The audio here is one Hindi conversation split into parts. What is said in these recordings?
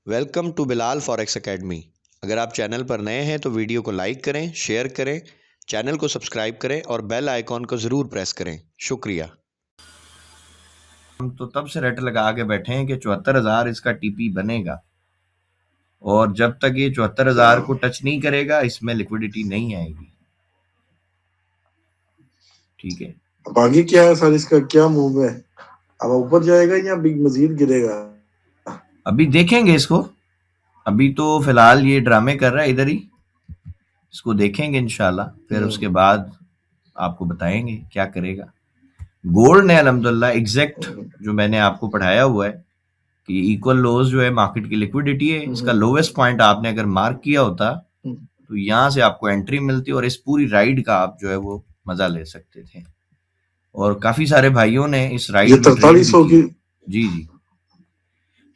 Welcome to Bilal forex academy. अगर आप चैनल पर नए हैं तो वीडियो को लाइक करें, शेयर करें, चैनल को सब्सक्राइब करें और बेल आइकॉन को ज़रूर प्रेस करें। शुक्रिया। हम तो तब से रट लगा के बैठे हैं कि 74,000 इसका टीपी बनेगा, और जब तक ये 74,000 को टच नहीं करेगा इसमें लिक्विडिटी नहीं आएगी। ठीक है, अब आगे क्या है सर, इसका क्या मूव है? अब ऊपर जाएगा या बिग मजीद गिरेगा? अभी देखेंगे इसको। अभी तो फिलहाल ये ड्रामे कर रहा है इधर ही, इसको देखेंगे इंशाल्लाह, फिर उसके बाद आपको बताएंगे क्या करेगा। गोल्ड ने अल्हम्दुलिल्लाह एग्जैक्ट जो मैंने आपको पढ़ाया हुआ है कि इक्वल लोज जो है मार्केट की लिक्विडिटी है, इसका लोवेस्ट पॉइंट आपने अगर मार्क किया होता तो यहाँ से आपको एंट्री मिलती और इस पूरी राइड का आप जो है वो मजा ले सकते थे। और काफी सारे भाइयों ने इस ये राइड में ट्रेड भी 4300 की। की। जी जी,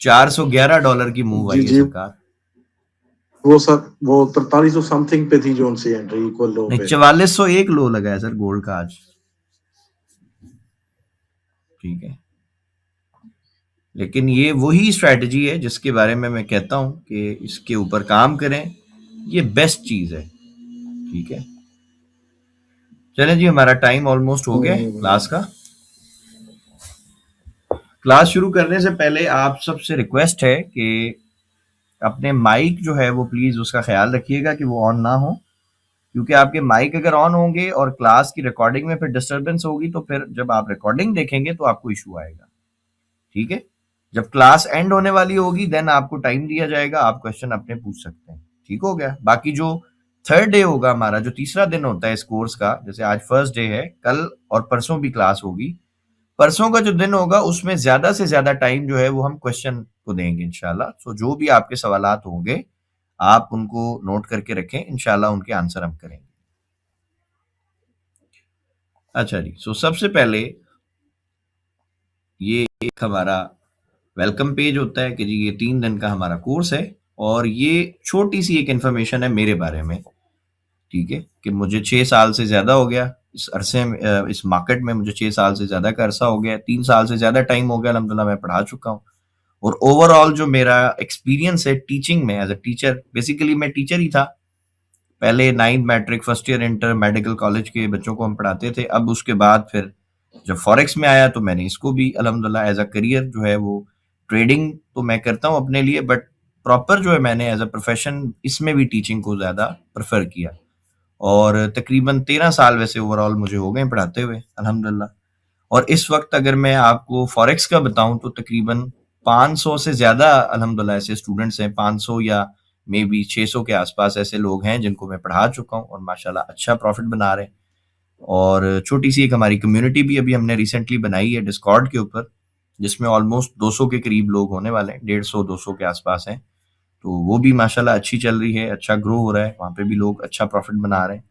$411 की मूव जी आई है जी, सरकार। वो सर वो 4300 समथिंग पे थी जोन सी एंट्री इक्वल लो नहीं, पे। 4401 लो लगा है सर गोल्ड का आज। ठीक है, लेकिन ये वही स्ट्रैटेजी है जिसके बारे में मैं कहता हूं कि इसके ऊपर काम करें, ये बेस्ट चीज है। ठीक है, चलें जी, हमारा टाइम ऑलमोस्ट हो गया है क्लास का। क्लास शुरू करने से पहले आप सबसे रिक्वेस्ट है कि अपने माइक जो है वो प्लीज उसका ख्याल रखिएगा कि वो ऑन ना हो, क्योंकि आपके माइक अगर ऑन होंगे और क्लास की रिकॉर्डिंग में फिर डिस्टरबेंस होगी तो फिर जब आप रिकॉर्डिंग देखेंगे तो आपको इशू आएगा। ठीक है, जब क्लास एंड होने वाली होगी देन आपको टाइम दिया जाएगा, आप क्वेश्चन अपने पूछ सकते हैं। ठीक हो गया। बाकी जो थर्ड डे होगा हमारा, जो तीसरा दिन होता है इस कोर्स का, जैसे आज फर्स्ट डे है, कल और परसों भी क्लास होगी। परसों का जो दिन होगा उसमें ज्यादा से ज्यादा टाइम जो है वो हम क्वेश्चन को देंगे इंशाल्लाह। सो जो भी आपके सवालात होंगे आप उनको नोट करके रखें, इंशाल्लाह उनके आंसर हम करेंगे। अच्छा जी, सो सबसे पहले ये एक हमारा वेलकम पेज होता है कि जी ये 3 दिन का हमारा कोर्स है, और ये छोटी सी एक इन्फॉर्मेशन है मेरे बारे में। ठीक है, कि मुझे 6 साल से ज्यादा हो गया इस अरसे में, इस मार्केट में मुझे 6 साल से ज्यादा का अरसा हो गया, 3 साल से ज्यादा टाइम हो गया अल्हम्दुलिल्लाह मैं पढ़ा चुका हूँ। और ओवरऑल जो मेरा एक्सपीरियंस है टीचिंग में, एज अ टीचर, बेसिकली मैं टीचर ही था। पहले 9th matric, first year inter, medical college के बच्चों को हम पढ़ाते थे। अब उसके बाद फिर जब फॉरेक्स में आया तो मैंने इसको भी अल्हम्दुलिल्लाह एज अ करियर जो है वो, ट्रेडिंग तो मैं करता हूँ अपने लिए, बट प्रॉपर जो है मैंने एज अ प्रोफेशन इसमें भी टीचिंग को ज्यादा प्रेफर किया। और तकरीबन 13 साल वैसे ओवरऑल मुझे हो गए पढ़ाते हुए अल्हम्दुलिल्लाह। और इस वक्त अगर मैं आपको फॉरेक्स का बताऊं तो तकरीबन 500 से ज्यादा अल्हम्दुलिल्लाह ऐसे स्टूडेंट्स हैं, 500 या मे बी 600 के आसपास ऐसे लोग हैं जिनको मैं पढ़ा चुका हूं और माशाल्लाह अच्छा प्रॉफिट बना रहे हैं। और छोटी सी एक हमारी कम्युनिटी भी अभी हमने रिसेंटली बनाई है डिस्कॉर्ड के ऊपर, जिसमें ऑलमोस्ट 200 के करीब लोग होने वाले हैं, 150-200 के आसपास हैं। तो वो भी माशाल्लाह अच्छी चल रही है, अच्छा ग्रो हो रहा है, वहाँ पे भी लोग अच्छा प्रॉफिट बना रहे हैं।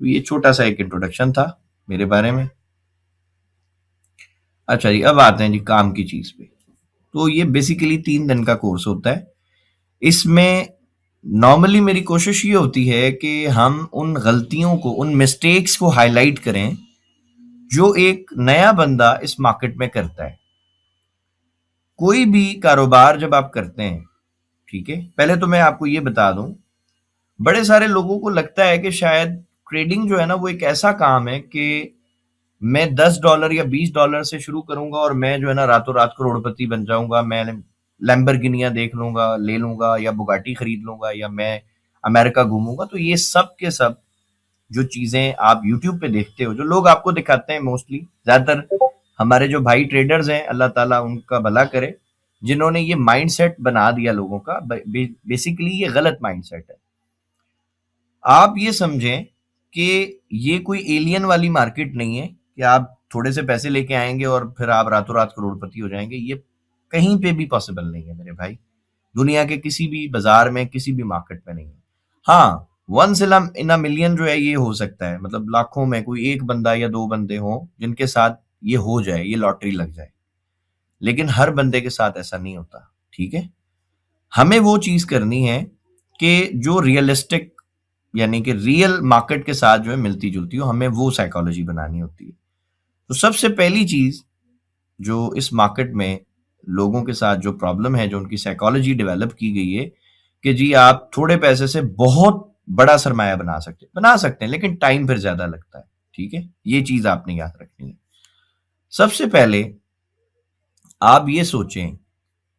तो ये छोटा सा एक इंट्रोडक्शन था मेरे बारे में। अच्छा जी, अब आते हैं जी काम की चीज पे। तो ये बेसिकली 3 दिन का कोर्स होता है। इसमें नॉर्मली मेरी कोशिश ये होती है कि हम उन गलतियों को, उन मिस्टेक्स को हाईलाइट करें जो एक नया बंदा इस मार्केट में करता है। कोई भी कारोबार जब आप करते हैं, ठीक है, पहले तो मैं आपको ये बता दूं, बड़े सारे लोगों को लगता है कि शायद ट्रेडिंग जो है ना वो एक ऐसा काम है कि मैं $10 या $20 से शुरू करूंगा और मैं जो है ना रातों रात करोड़पति बन जाऊंगा, मैं लैम्बोर्गिनियां देख लूंगा, ले लूंगा, या बुगाटी खरीद लूंगा, या मैं अमेरिका घूमूंगा। तो ये सब के सब जो चीजें आप यूट्यूब पे देखते हो, जो लोग आपको दिखाते हैं, मोस्टली ज्यादातर हमारे जो भाई ट्रेडर्स हैं, अल्लाह ताला उनका भला करे, जिन्होंने ये माइंडसेट बना दिया लोगों का, बेसिकली ये गलत माइंडसेट है। आप ये समझें कि ये कोई एलियन वाली मार्केट नहीं है कि आप थोड़े से पैसे लेके आएंगे और फिर आप रातों रात करोड़पति हो जाएंगे। ये कहीं पे भी पॉसिबल नहीं है मेरे भाई, दुनिया के किसी भी बाजार में, किसी भी मार्केट में नहीं है। हाँ, वंस इन अ मिलियन जो है ये हो सकता है, मतलब लाखों में कोई एक बंदा या दो बंदे हों जिनके साथ ये हो जाए, ये लॉटरी लग जाए, लेकिन हर बंदे के साथ ऐसा नहीं होता। ठीक है, हमें वो चीज करनी है कि जो रियलिस्टिक, यानी कि रियल मार्केट के साथ जो है मिलती जुलती हो, हमें वो साइकोलॉजी बनानी होती है। तो सबसे पहली चीज जो इस मार्केट में लोगों के साथ जो प्रॉब्लम है, जो उनकी साइकोलॉजी डेवलप की गई है कि जी आप थोड़े पैसे से बहुत बड़ा सरमाया बना सकते हैं, लेकिन टाइम फिर ज्यादा लगता है। ठीक है, ये चीज आपने याद रखनी है। सबसे पहले आप ये सोचें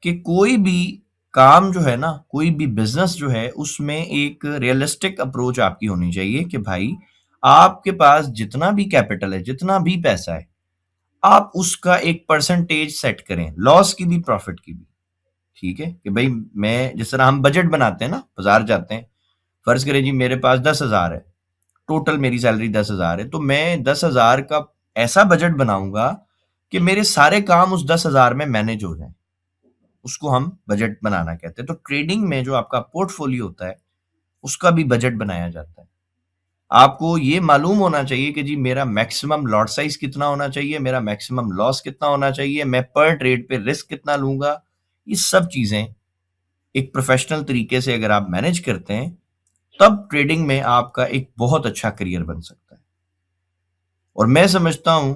कि कोई भी काम जो है ना, कोई भी बिजनेस जो है, उसमें एक रियलिस्टिक अप्रोच आपकी होनी चाहिए कि भाई आपके पास जितना भी कैपिटल है, जितना भी पैसा है, आप उसका एक परसेंटेज सेट करें, लॉस की भी प्रॉफिट की भी। ठीक है कि भाई मैं, जिस तरह हम बजट बनाते हैं ना, बाजार जाते हैं, फर्ज करें जी मेरे पास 10,000 है, टोटल मेरी सैलरी 10,000 है, तो मैं 10,000 का ऐसा बजट बनाऊंगा कि मेरे सारे काम उस 10,000 में मैनेज हो जाए। उसको हम बजट बनाना कहते हैं। तो ट्रेडिंग में जो आपका पोर्टफोलियो होता है, उसका भी बजट बनाया जाता है। आपको ये मालूम होना चाहिए कि जी मेरा मैक्सिमम लॉट साइज कितना होना चाहिए, मेरा मैक्सिमम लॉस कितना होना चाहिए, मैं पर ट्रेड पे रिस्क कितना लूंगा। ये सब चीजें एक प्रोफेशनल तरीके से अगर आप मैनेज करते हैं, तब ट्रेडिंग में आपका एक बहुत अच्छा करियर बन सकता है। और मैं समझता हूं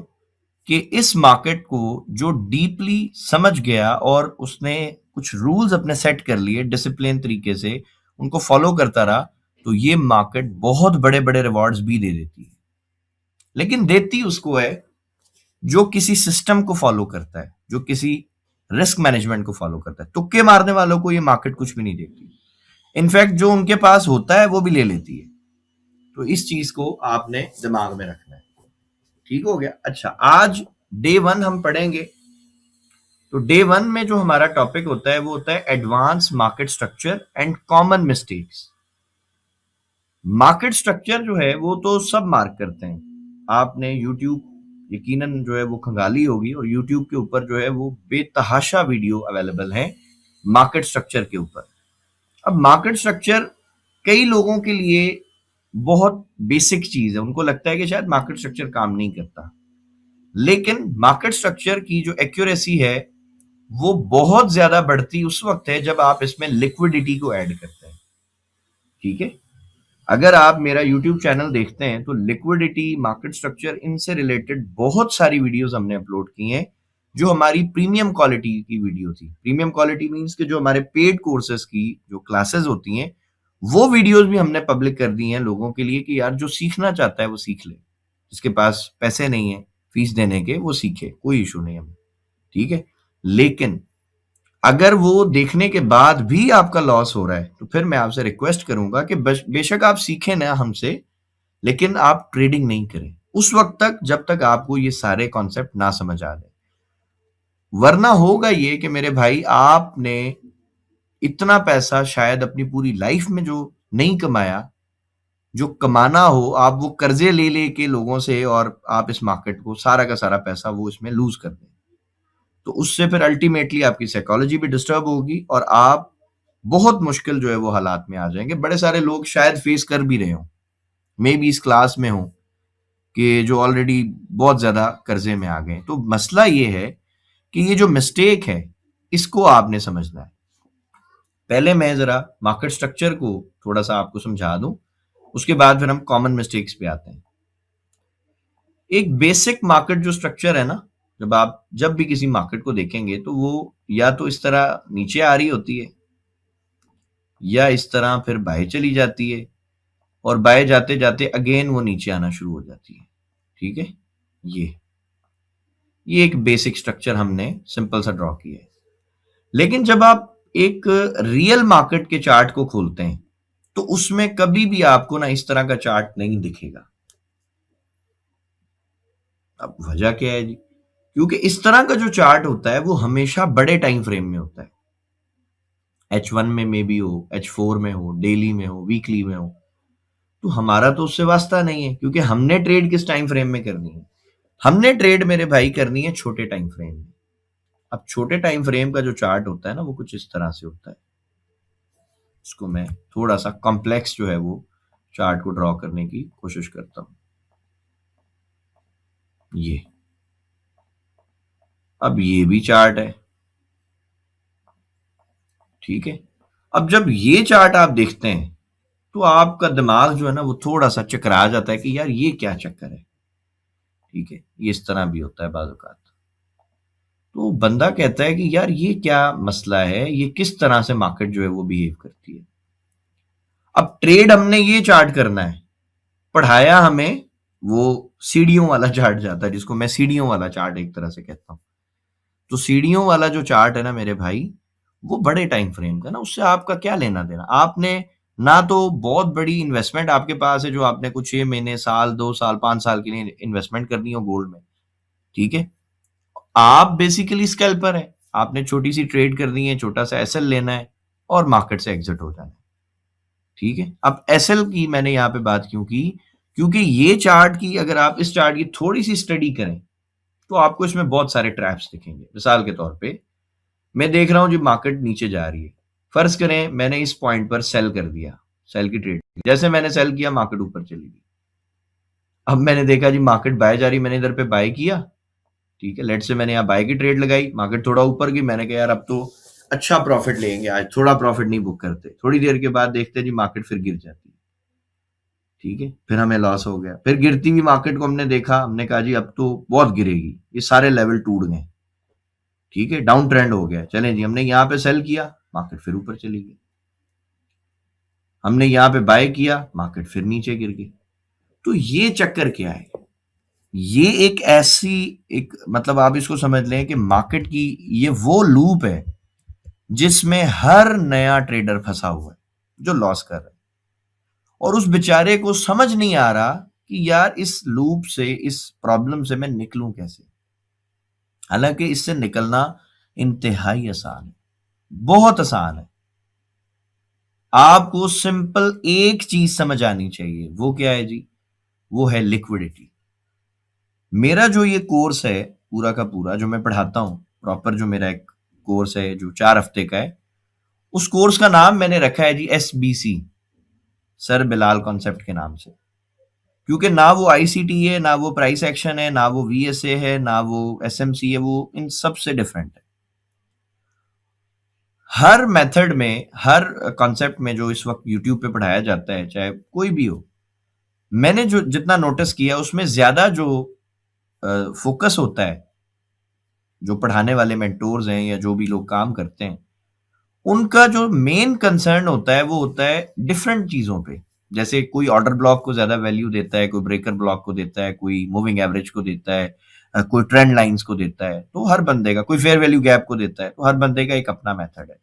कि इस मार्केट को जो डीपली समझ गया और उसने कुछ रूल्स अपने सेट कर लिए डिसिप्लिन तरीके से, उनको फॉलो करता रहा, तो ये मार्केट बहुत बड़े बड़े रिवॉर्ड्स भी दे देती है। लेकिन देती उसको है जो किसी सिस्टम को फॉलो करता है, जो किसी रिस्क मैनेजमेंट को फॉलो करता है। तुक्के मारने वालों को ये मार्केट कुछ भी नहीं देती। इनफैक्ट जो उनके पास होता है वो भी ले लेती है। तो इस चीज को आपने दिमाग में रखना है। ठीक हो गया। अच्छा, आज डे 1 हम पढ़ेंगे। तो डे 1 में जो हमारा टॉपिक होता है वो होता है advance market structure and common mistakes. Market structure जो है वो तो सब मार्क करते हैं। आपने यूट्यूब यकीनन जो है वो खंगाली होगी, और यूट्यूब के ऊपर जो है वो बेतहाशा वीडियो अवेलेबल है मार्केट स्ट्रक्चर के ऊपर। अब मार्केट स्ट्रक्चर कई लोगों के लिए बहुत बेसिक चीज है, उनको लगता है कि शायद मार्केट स्ट्रक्चर काम नहीं करता। लेकिन मार्केट स्ट्रक्चर की जो एक्यूरेसी है वो बहुत ज्यादा बढ़ती उस वक्त है जब आप इसमें लिक्विडिटी को ऐड करते हैं। ठीक है, अगर आप मेरा YouTube चैनल देखते हैं तो लिक्विडिटी, मार्केट स्ट्रक्चर, इनसे रिलेटेड बहुत सारी वीडियोस हमने अपलोड की हैं, जो हमारी प्रीमियम क्वालिटी की वीडियो थी। प्रीमियम क्वालिटी मींस कि जो हमारे पेड कोर्सेज की जो क्लासेस होती हैं, वो वीडियोस भी हमने पब्लिक कर दी हैं लोगों के लिए कि यार जो सीखना चाहता है वो सीख ले, जिसके पास पैसे नहीं है फीस देने के वो सीखे, कोई इशू नहीं हमें। ठीक है, लेकिन अगर वो देखने के बाद भी आपका लॉस हो रहा है तो फिर मैं आपसे रिक्वेस्ट करूंगा कि बेशक आप सीखें ना हमसे, लेकिन आप ट्रेडिंग नहीं करें उस वक्त तक जब तक आपको ये सारे कॉन्सेप्ट ना समझ आ जाए। वरना होगा ये कि मेरे भाई आपने इतना पैसा शायद अपनी पूरी लाइफ में जो नहीं कमाया, जो कमाना हो आप वो कर्जे ले लेके लोगों से, और आप इस मार्केट को सारा का सारा पैसा वो इसमें लूज कर दें। तो उससे फिर अल्टीमेटली आपकी साइकोलॉजी भी डिस्टर्ब होगी और आप बहुत मुश्किल जो है वो हालात में आ जाएंगे। बड़े सारे लोग शायद फेस कर भी रहे हो, मे बी इस क्लास में हो, कि जो ऑलरेडी बहुत ज्यादा कर्जे में आ गए। तो मसला ये है कि ये जो मिस्टेक है इसको आपने समझना है। पहले मैं जरा मार्केट स्ट्रक्चर को थोड़ा सा आपको समझा दूं, उसके बाद फिर हम कॉमन मिस्टेक्स पे आते हैं। एक बेसिक मार्केट जो स्ट्रक्चर है ना, जब भी किसी मार्केट को देखेंगे तो वो या तो इस तरह नीचे आ रही होती है, या इस तरह फिर बाय चली जाती है, और बाय जाते जाते अगेन वो नीचे आना शुरू हो जाती है। ठीक है, ये एक बेसिक स्ट्रक्चर हमने सिंपल सा ड्रॉ किया है। लेकिन जब आप एक रियल मार्केट के चार्ट को खोलते हैं तो उसमें कभी भी आपको ना इस तरह का चार्ट नहीं दिखेगा। अब वजह क्या है जी? क्योंकि इस तरह का जो चार्ट होता है वो हमेशा बड़े टाइम फ्रेम में होता है। H1 में मे बी हो, H4 में हो, डेली में हो, वीकली में हो। तो हमारा तो उससे वास्ता नहीं है, क्योंकि हमने ट्रेड किस टाइम फ्रेम में करनी है? हमने ट्रेड मेरे भाई करनी है छोटे टाइम फ्रेम में। अब छोटे टाइम फ्रेम का जो चार्ट होता है ना वो कुछ इस तरह से होता है। इसको मैं थोड़ा सा कॉम्प्लेक्स जो है वो चार्ट को ड्रॉ करने की कोशिश करता हूं। अब ये भी चार्ट है। ठीक है, अब जब ये चार्ट आप देखते हैं तो आपका दिमाग जो है ना वो थोड़ा सा चकरा जाता है कि यार ये क्या चक्कर है। ठीक है, ये इस तरह भी होता है बाज़ औक़ात। तो बंदा कहता है कि यार ये क्या मसला है, ये किस तरह से मार्केट जो है वो बिहेव करती है। अब ट्रेड हमने ये चार्ट करना है, पढ़ाया हमें वो सीढ़ियों वाला चार्ट जाता है, जिसको मैं सीढ़ियों वाला चार्ट एक तरह से कहता हूँ। तो सीढ़ियों वाला जो चार्ट है ना मेरे भाई, वो बड़े टाइम फ्रेम का ना, उससे आपका क्या लेना देना। आपने ना तो बहुत बड़ी इन्वेस्टमेंट आपके पास है जो आपने कुछ 6 महीने, साल, 2 साल, 5 साल के लिए इन्वेस्टमेंट करनी हो गोल्ड में, ठीक है। आप बेसिकली स्कैल्पर है, आपने छोटी सी ट्रेड करनी है, छोटा सा एसएल लेना है और मार्केट से एग्जिट हो जाना है, ठीक है। अब एसएल की मैंने यहाँ पे बात क्यों की, क्योंकि ये चार्ट की, अगर आप इस चार्ट की थोड़ी सी स्टडी करें तो आपको इसमें बहुत सारे ट्रैप्स दिखेंगे। मिसाल के तौर पे मैं देख रहा हूं जी मार्केट नीचे जा रही है, फर्ज करें मैंने इस पॉइंट पर सेल कर दिया, सेल की ट्रेड, जैसे मैंने सेल किया मार्केट ऊपर चली गई। अब मैंने देखा जी मार्केट बाय जा रही, मैंने इधर पे बाय किया, ठीक है। लेट से मैंने यहाँ बाय की ट्रेड लगाई, मार्केट थोड़ा ऊपर गई, मैंने कहा यार अब तो अच्छा प्रॉफिट लेंगे, आज थोड़ा प्रॉफिट नहीं बुक करते। थोड़ी देर के बाद देखते जी मार्केट फिर गिर जाती है, ठीक है। फिर हमें लॉस हो गया, फिर गिरती हुई मार्केट को हमने देखा, हमने कहा जी अब तो बहुत गिरेगी, ये सारे लेवल टूट गए, ठीक है, डाउन ट्रेंड हो गया। चलें जी, हमने यहाँ पे सेल किया, मार्केट फिर ऊपर चली गई। हमने यहाँ पे बाय किया, मार्केट फिर नीचे गिर गई। तो ये चक्कर क्या है, ये एक ऐसी, एक मतलब आप इसको समझ लें कि मार्केट की ये वो लूप है जिसमें हर नया ट्रेडर फंसा हुआ है जो लॉस कर रहा है, और उस बेचारे को समझ नहीं आ रहा कि यार इस लूप से, इस प्रॉब्लम से मैं निकलूं कैसे। हालांकि इससे निकलना इंतहाई आसान है, बहुत आसान है। आपको सिंपल एक चीज समझ आनी चाहिए, वो क्या है जी, वो है लिक्विडिटी। मेरा जो ये कोर्स है पूरा का पूरा जो मैं पढ़ाता हूं, प्रॉपर जो मेरा एक कोर्स है जो 4 हफ्ते का है, उस कोर्स का नाम मैंने रखा है जी SBC, सर बिलाल कॉन्सेप्ट के नाम से। क्योंकि ना वो ICT है, ना वो प्राइस एक्शन है, ना वो VSA है, ना वो SMC है, वो इन सब से डिफरेंट है। हर मेथड में, हर कॉन्सेप्ट में जो इस वक्त यूट्यूब पे पढ़ाया जाता है, चाहे कोई भी हो, मैंने जो जितना नोटिस किया उसमें ज्यादा जो फोकस होता है, जो पढ़ाने वाले मेंटोर्स हैं या जो भी लोग काम करते हैं, उनका जो मेन कंसर्न होता है वो होता है डिफरेंट चीजों पे। जैसे कोई ऑर्डर ब्लॉक को ज्यादा वैल्यू देता है, कोई ब्रेकर ब्लॉक को देता है, कोई मूविंग एवरेज को देता है, कोई ट्रेंड लाइंस को देता है। तो हर बंदे का, कोई फेयर वैल्यू गैप को देता है, तो हर बंदे का एक अपना मेथड है।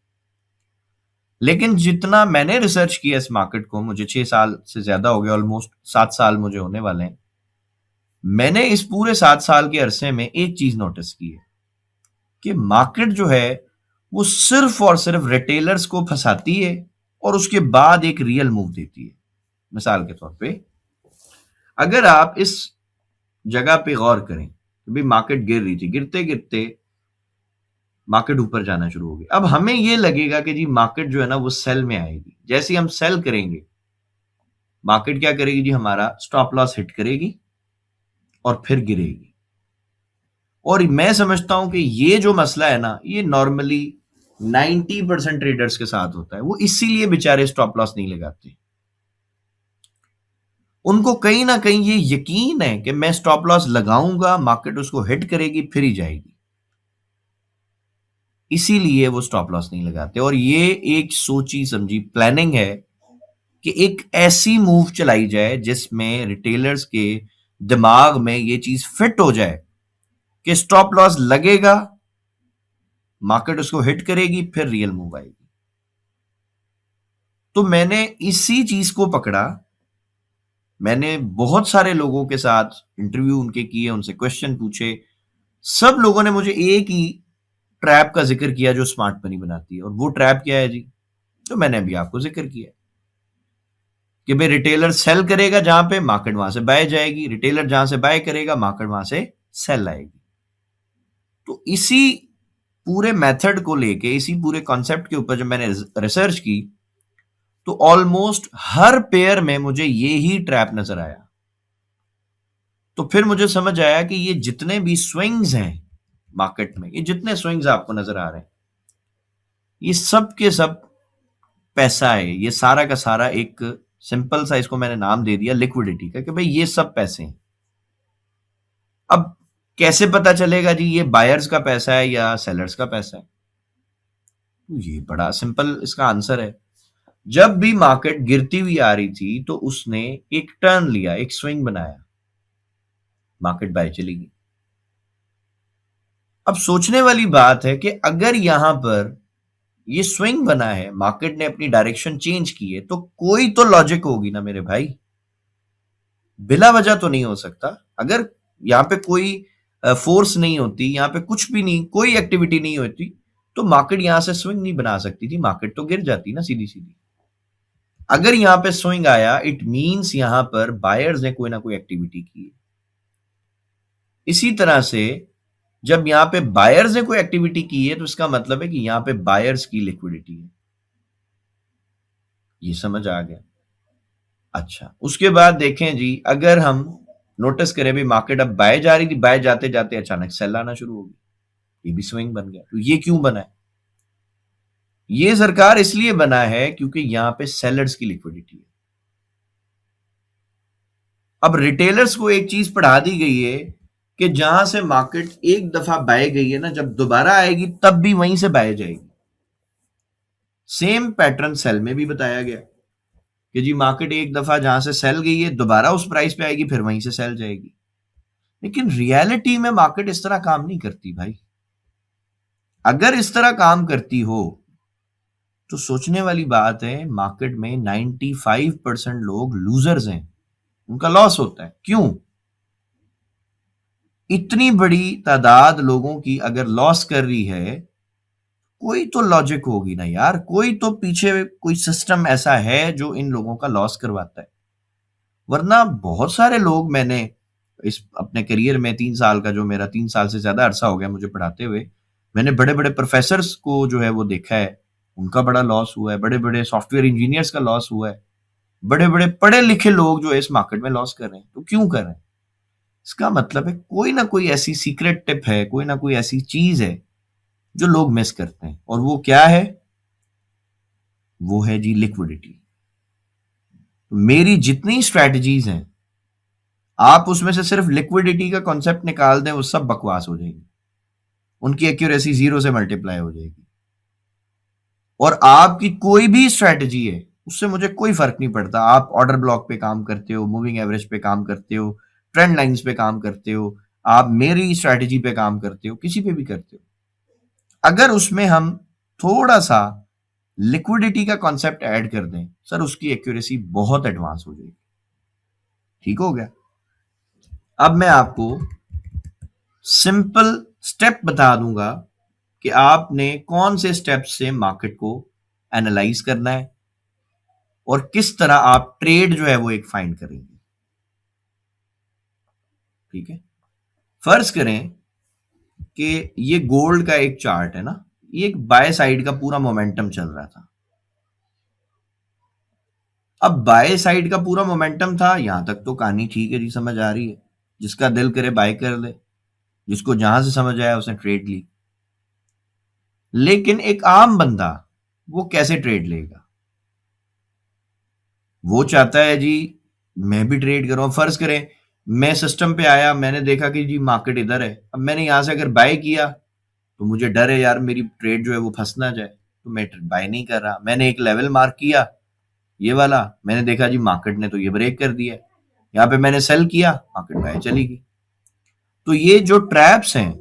लेकिन जितना मैंने रिसर्च किया इस मार्केट को, मुझे 6 साल से ज्यादा हो गया, ऑलमोस्ट 7 साल मुझे होने वाले हैं। मैंने इस पूरे 7 साल के अरसे में एक चीज नोटिस की है कि मार्केट जो है वो सिर्फ और सिर्फ रिटेलर्स को फंसाती है और उसके बाद एक रियल मूव देती है। मिसाल के तौर पे अगर आप इस जगह पे गौर करें कि भाई मार्केट गिर रही थी, गिरते गिरते मार्केट ऊपर जाना शुरू हो गई। अब हमें ये लगेगा कि जी मार्केट जो है ना वो सेल में आएगी। जैसे ही हम सेल करेंगे, मार्केट क्या करेगी जी, हमारा स्टॉप लॉस हिट करेगी और फिर गिरेगी। और मैं समझता हूं कि ये जो मसला है ना, ये नॉर्मली 90% ट्रेडर्स के साथ होता है। वो इसीलिए बेचारे स्टॉप लॉस नहीं लगाते। उनको कहीं ना कहीं ये यकीन है कि मैं स्टॉप लॉस लगाऊंगा, मार्केट उसको हिट करेगी, फिर ही जाएगी, इसीलिए वो स्टॉप लॉस नहीं लगाते। और ये एक सोची समझी प्लानिंग है कि एक ऐसी मूव चलाई जाए जिसमें रिटेलर्स के दिमाग में ये चीज फिट हो जाए कि स्टॉप लॉस लगेगा, मार्केट उसको हिट करेगी, फिर रियल मूव आएगी। तो मैंने इसी चीज को पकड़ा। मैंने बहुत सारे लोगों के साथ इंटरव्यू उनके किए, उनसे क्वेश्चन पूछे। सब लोगों ने मुझे एक ही ट्रैप का जिक्र किया जो स्मार्ट मनी बनाती है। और वो ट्रैप क्या है जी, तो मैंने अभी आपको जिक्र किया कि भाई रिटेलर सेल करेगा जहां पे, मार्केट वहां से बाय जाएगी, रिटेलर जहां से बाय करेगा, मार्केट वहां से सेल आएगी। तो इसी पूरे मेथड को लेके, इसी पूरे कॉन्सेप्ट के ऊपर जब मैंने रिसर्च की, तो ऑलमोस्ट हर पेयर में मुझे ये ही ट्रैप नजर आया। तो फिर मुझे समझ आया कि ये जितने भी स्विंग्स हैं मार्केट में, ये जितने स्विंग्स आपको नजर आ रहे हैं, ये सब के सब पैसा है। ये सारा का सारा एक सिंपल सा, इसको मैंने नाम दे दिया लिक्विडिटी का, कि भाई ये सब पैसे हैं। अब कैसे पता चलेगा जी ये बायर्स का पैसा है या सेलर्स का पैसा है? तो ये बड़ा सिंपल इसका आंसर है। जब भी मार्केट गिरती हुई आ रही थी तो उसने एक टर्न लिया, एक स्विंग बनाया, मार्केट बाय चली गई। अब सोचने वाली बात है कि अगर यहां पर ये स्विंग बना है, मार्केट ने अपनी डायरेक्शन चेंज की है, तो कोई तो लॉजिक होगी ना मेरे भाई, बिला वजह तो नहीं हो सकता। अगर यहां पे कोई फोर्स नहीं होती, यहां पे कुछ भी नहीं, कोई एक्टिविटी नहीं होती, तो मार्केट यहां से स्विंग नहीं बना सकती थी, मार्केट तो गिर जाती ना सीधी सीधी। अगर यहां पे स्विंग आया, इट मींस यहां पर बायर्स ने कोई ना कोई एक्टिविटी की है। इसी तरह से जब यहां पे बायर्स ने कोई एक्टिविटी की है, तो इसका मतलब है कि यहां पे बायर्स की लिक्विडिटी है। ये समझ आ गया? अच्छा, उसके बाद देखें जी, अगर हम नोटिस करें भी मार्केट अब बाय जा रही थी, बाय जाते जाते अचानक सेल आना शुरू हो गई, ये भी स्विंग बन गया। तो ये क्यों बना है? ये सरकार इसलिए बना है क्योंकि यहां पे सेलर्स की लिक्विडिटी है। अब रिटेलर्स को एक चीज पढ़ा दी गई है कि जहां से मार्केट एक दफा बाय गई है ना, जब दोबारा आएगी तब भी वहीं से बाय जाएगी। सेम पैटर्न सेल में भी बताया गया कि जी मार्केट एक दफा जहां से सेल गई है, दोबारा उस प्राइस पे आएगी, फिर वहीं से सेल जाएगी। लेकिन रियलिटी में मार्केट इस तरह काम नहीं करती भाई। अगर इस तरह काम करती हो तो सोचने वाली बात है, मार्केट में 95% लोग लूजर्स हैं, उनका लॉस होता है। क्यों? इतनी बड़ी तादाद लोगों की अगर लॉस कर रही है, कोई तो लॉजिक होगी ना यार, कोई तो पीछे कोई सिस्टम ऐसा है जो इन लोगों का लॉस करवाता है। वरना बहुत सारे लोग, मैंने इस अपने करियर में 3 साल का, जो मेरा 3 साल से ज्यादा अरसा हो गया मुझे पढ़ाते हुए, मैंने बड़े बड़े प्रोफेसर्स को जो है वो देखा है, उनका बड़ा लॉस हुआ है। बड़े बड़े सॉफ्टवेयर इंजीनियर्स का लॉस हुआ है। बड़े बड़े पढ़े लिखे लोग जो है इस मार्केट में लॉस कर रहे हैं। तो क्यों कर रहे हैं? इसका मतलब है कोई ना कोई ऐसी सीक्रेट टिप है, कोई ना कोई ऐसी चीज है जो लोग मिस करते हैं। और वो क्या है? वो है जी लिक्विडिटी। मेरी जितनी स्ट्रैटेजीज हैं, आप उसमें से सिर्फ लिक्विडिटी का कॉन्सेप्ट निकाल दें, वो सब बकवास हो जाएगी, उनकी एक्यूरेसी 0 से मल्टीप्लाई हो जाएगी। और आपकी कोई भी स्ट्रैटेजी है, उससे मुझे कोई फर्क नहीं पड़ता। आप ऑर्डर ब्लॉक पे काम करते हो, मूविंग एवरेज पे काम करते हो, ट्रेंड लाइंस पे काम करते हो, आप मेरी स्ट्रैटेजी पे काम करते हो, किसी पे भी करते हो, अगर उसमें हम थोड़ा सा लिक्विडिटी का कॉन्सेप्ट ऐड कर दें, सर उसकी एक्यूरेसी बहुत एडवांस हो जाएगी। ठीक हो गया? अब मैं आपको सिंपल स्टेप बता दूंगा कि आपने कौन से स्टेप से मार्केट को एनालाइज करना है और किस तरह आप ट्रेड जो है वो एक फाइंड करेंगे। ठीक है? फर्ज करें कि ये गोल्ड का एक चार्ट है ना, ये एक बाय साइड का पूरा मोमेंटम चल रहा था। अब बाय साइड का पूरा मोमेंटम था, यहां तक तो कहानी ठीक है जी, समझ आ रही है। जिसका दिल करे बाय कर ले, जिसको जहां से समझ आया उसने ट्रेड ली। लेकिन एक आम बंदा वो कैसे ट्रेड लेगा? वो चाहता है जी मैं भी ट्रेड करूं। फर्ज करें मैं सिस्टम पे आया, मैंने देखा कि जी मार्केट इधर है, अब मैंने यहां से अगर बाय किया तो मुझे डर है यार मेरी ट्रेड जो है वो फंस ना जाए, तो मैं बाय नहीं कर रहा। मैंने एक लेवल मार्क किया, ये वाला, मैंने देखा जी मार्केट ने तो ये ब्रेक कर दिया, यहाँ पे मैंने सेल किया, मार्केट बाय चली गई। तो ये जो ट्रैप्स हैं,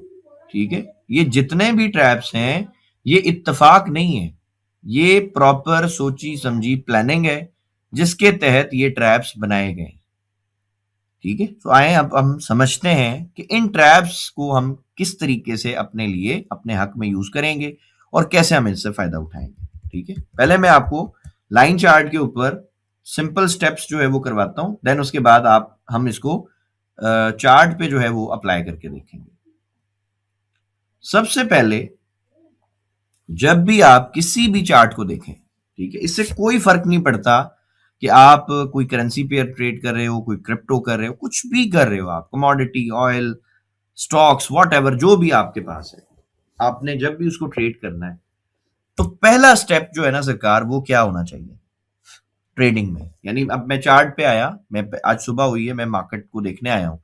ठीक है, ये जितने भी ट्रैप्स हैं, ये इत्तेफाक नहीं है, ये प्रॉपर सोची समझी प्लानिंग है जिसके तहत ये ट्रैप्स बनाए गए। ठीक है? तो आए अब हम समझते हैं कि इन ट्रैप्स को हम किस तरीके से अपने लिए, अपने हक में यूज करेंगे और कैसे हम इससे फायदा उठाएंगे। ठीक है? पहले मैं आपको लाइन चार्ट के ऊपर सिंपल स्टेप्स जो है वो करवाता हूं, देन उसके बाद हम इसको चार्ट पे जो है वो अप्लाई करके देखेंगे। सबसे पहले जब भी आप किसी भी चार्ट को देखें, ठीक है, इससे कोई फर्क नहीं पड़ता कि आप कोई करेंसी पेयर ट्रेड कर रहे हो, कोई क्रिप्टो कर रहे हो, कुछ भी कर रहे हो, आप कमोडिटी, ऑयल, स्टॉक्स, व्हाटएवर जो भी आपके पास है, आपने जब भी उसको ट्रेड करना है, तो पहला स्टेप जो है ना सरकार, वो क्या होना चाहिए ट्रेडिंग में? यानी अब मैं चार्ट पे आया, मैं आज सुबह हुई है, मैं मार्केट को देखने आया हूं,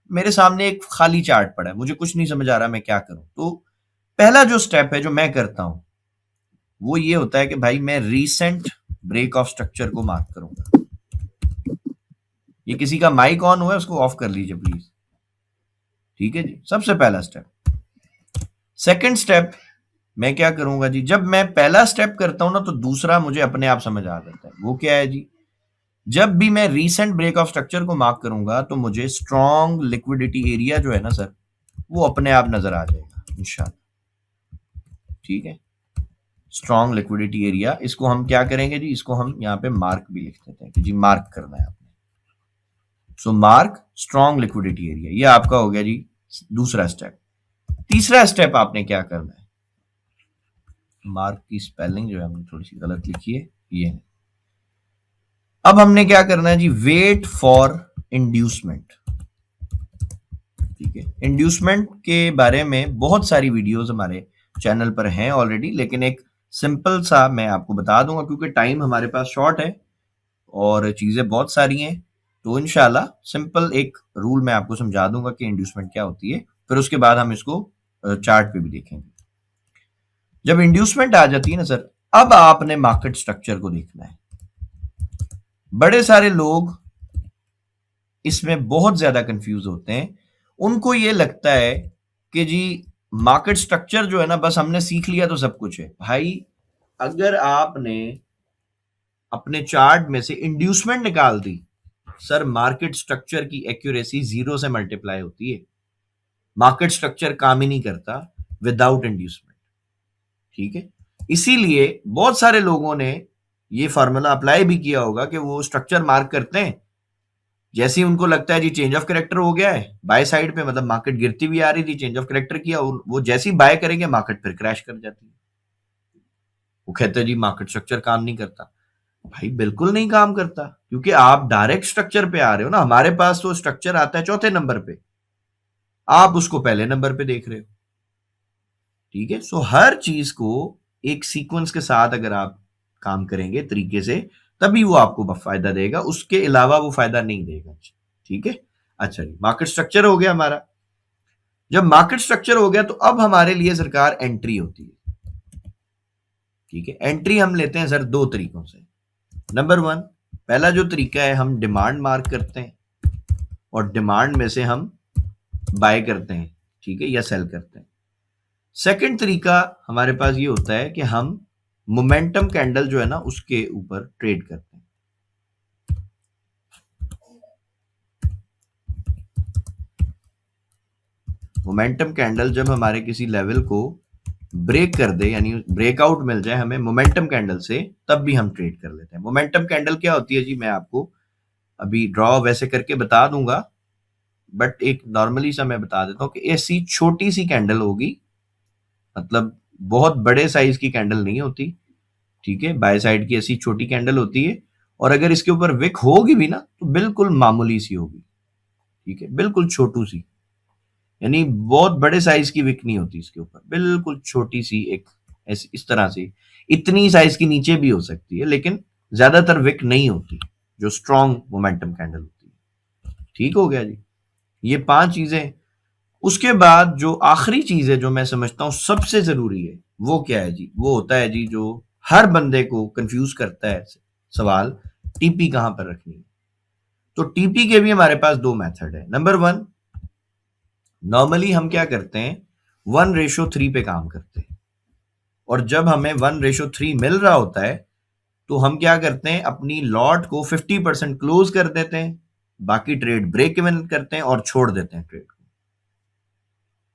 मेरे सामने एक खाली चार्ट पड़ा है, मुझे कुछ नहीं समझ आ रहा मैं क्या करूं। तो पहला जो स्टेप है जो मैं करता हूं वो ये होता है कि भाई मैं रीसेंट ब्रेक ऑफ स्ट्रक्चर को मार्क करूंगा। ये किसी का माइक ऑन हुआ है उसको ऑफ कर लीजिए प्लीज। ठीक है जी, सबसे पहला स्टेप। सेकंड स्टेप मैं क्या करूंगा जी, जब मैं पहला स्टेप करता हूं ना तो दूसरा मुझे अपने आप समझ आ जाता है। वो क्या है जी, जब भी मैं रीसेंट ब्रेक ऑफ स्ट्रक्चर को मार्क करूंगा तो मुझे स्ट्रॉन्ग लिक्विडिटी एरिया जो है ना सर, वो अपने आप नजर आ जाएगा इंशाल्लाह। ठीक है, स्ट्रॉन्ग लिक्विडिटी एरिया, इसको हम क्या करेंगे जी, इसको हम यहाँ पे मार्क भी लिख देते हैं कि जी मार्क करना है आपने। सो मार्क स्ट्रॉन्ग लिक्विडिटी एरिया, ये आपका हो गया जी दूसरा स्टेप। तीसरा स्टेप आपने क्या करना है, मार्क की स्पेलिंग जो है हमने थोड़ी सी गलत लिखी है, ये है। अब हमने क्या करना है जी, वेट फॉर इंड्यूसमेंट। ठीक है, इंड्यूसमेंट के बारे में बहुत सारी वीडियोस हमारे चैनल पर हैं ऑलरेडी, लेकिन एक सिंपल सा मैं आपको बता दूंगा क्योंकि टाइम हमारे पास शॉर्ट है और चीजें बहुत सारी हैं। तो इंशाल्लाह सिंपल एक रूल मैं आपको समझा दूंगा कि इंड्यूसमेंट क्या होती है, फिर उसके बाद हम इसको चार्ट पे भी देखेंगे। जब इंड्यूसमेंट आ जाती है ना सर, अब आपने मार्केट स्ट्रक्चर को देखना है। बड़े सारे लोग इसमें बहुत ज्यादा कंफ्यूज होते हैं। उनको ये लगता है कि जी मार्केट स्ट्रक्चर जो है ना बस हमने सीख लिया तो सब कुछ है। भाई अगर आपने अपने चार्ट में से इंड्यूसमेंट निकाल दी सर, मार्केट स्ट्रक्चर की एक्यूरेसी 0 से मल्टीप्लाई होती है। मार्केट स्ट्रक्चर काम ही नहीं करता विदाउट इंड्यूसमेंट। ठीक है, इसीलिए बहुत सारे लोगों ने ये फार्मूला अप्लाई भी किया होगा कि वो स्ट्रक्चर मार्क करते हैं, जैसे ही उनको लगता है जी चेंज ऑफ कैरेक्टर हो गया है बाय साइड पे, मतलब मार्केट गिरती भी आ रही थी, चेंज ऑफ कैरेक्टर किया, वो जैसे ही बाय करेंगे मार्केट फिर क्रैश कर जाती है। वो कहते हैं जी मार्केट स्ट्रक्चर काम नहीं करता। भाई बिल्कुल नहीं काम करता, क्योंकि आप डायरेक्ट स्ट्रक्चर पे आ रहे हो ना। हमारे पास तो स्ट्रक्चर आता है चौथे नंबर पे, आप उसको पहले नंबर पे देख रहे हो। ठीक है, सो हर चीज को एक सीक्वेंस के साथ अगर आप काम करेंगे तरीके से, तभी वो आपको फायदा देगा, उसके अलावा वो फायदा नहीं देगा। ठीक है, अच्छा जी, मार्केट स्ट्रक्चर हो गया हमारा। जब मार्केट स्ट्रक्चर हो गया तो अब हमारे लिए सरकार एंट्री होती है। ठीक है, एंट्री हम लेते हैं सर दो तरीकों से। नंबर 1, पहला जो तरीका है हम डिमांड मार्क करते हैं और डिमांड में से हम बाय करते हैं, ठीक है, या सेल करते हैं। सेकंड तरीका हमारे पास ये होता है कि हम मोमेंटम कैंडल जो है ना उसके ऊपर ट्रेड करते हैं। मोमेंटम कैंडल जब हमारे किसी लेवल को ब्रेक कर दे, यानी ब्रेकआउट मिल जाए हमें मोमेंटम कैंडल से, तब भी हम ट्रेड कर लेते हैं। मोमेंटम कैंडल क्या होती है जी, मैं आपको अभी ड्रॉ वैसे करके बता दूंगा, बट एक नॉर्मली सा मैं बता देता हूं कि ऐसी छोटी सी कैंडल होगी, मतलब बहुत बड़े साइज की कैंडल नहीं होती। ठीक है, बाय साइड की ऐसी छोटी कैंडल होती है, और अगर इसके ऊपर विक होगी भी ना तो बिल्कुल मामूली सी होगी। ठीक है, बिल्कुल छोटू सी, यानी बहुत बड़े साइज की विक नहीं होती इसके ऊपर, बिल्कुल छोटी सी एक ऐसी इस तरह से, इतनी साइज की नीचे भी हो सकती है, लेकिन ज्यादातर विक नहीं होती जो स्ट्रॉन्ग मोमेंटम कैंडल होती है। ठीक हो गया जी, ये 5 चीजें। उसके बाद जो आखिरी चीज है जो मैं समझता हूं सबसे जरूरी है, वो क्या है जी, वो होता है जी जो हर बंदे को कंफ्यूज करता है सवाल, टीपी कहां पर रखनी है। तो टीपी के भी हमारे पास 2 मेथड है। नंबर 1, नॉर्मली हम क्या करते हैं 1:3 पे काम करते हैं, और जब हमें 1:3 मिल रहा होता है तो हम क्या करते हैं, अपनी लॉट को 50% क्लोज कर देते हैं, बाकी ट्रेड ब्रेक इवन करते हैं और छोड़ देते हैं ट्रेड को।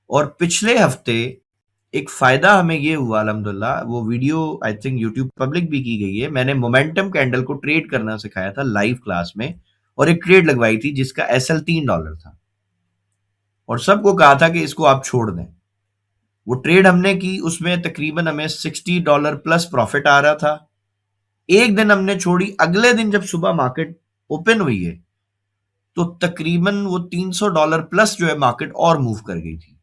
और पिछले हफ्ते एक फायदा हमें ये हुआ अल्हम्दुलिल्लाह, वो video I think YouTube public भी की गई है, मैंने मोमेंटम कैंडल को ट्रेड करना सिखाया था लाइव क्लास में, और एक ट्रेड लगवाई थी जिसका एसएल $3 था, और सबको कहा था कि इसको आप छोड़ दें। वो ट्रेड हमने की, उसमें तकरीबन हमें $60 प्लस प्रॉफिट आ रहा था। एक दिन हमने छोड़ी, अगले दिन जब सुबह मार्केट ओपन हुई है तो तकरीबन वो $300 प्लस जो है मार्केट और मूव कर गई थी।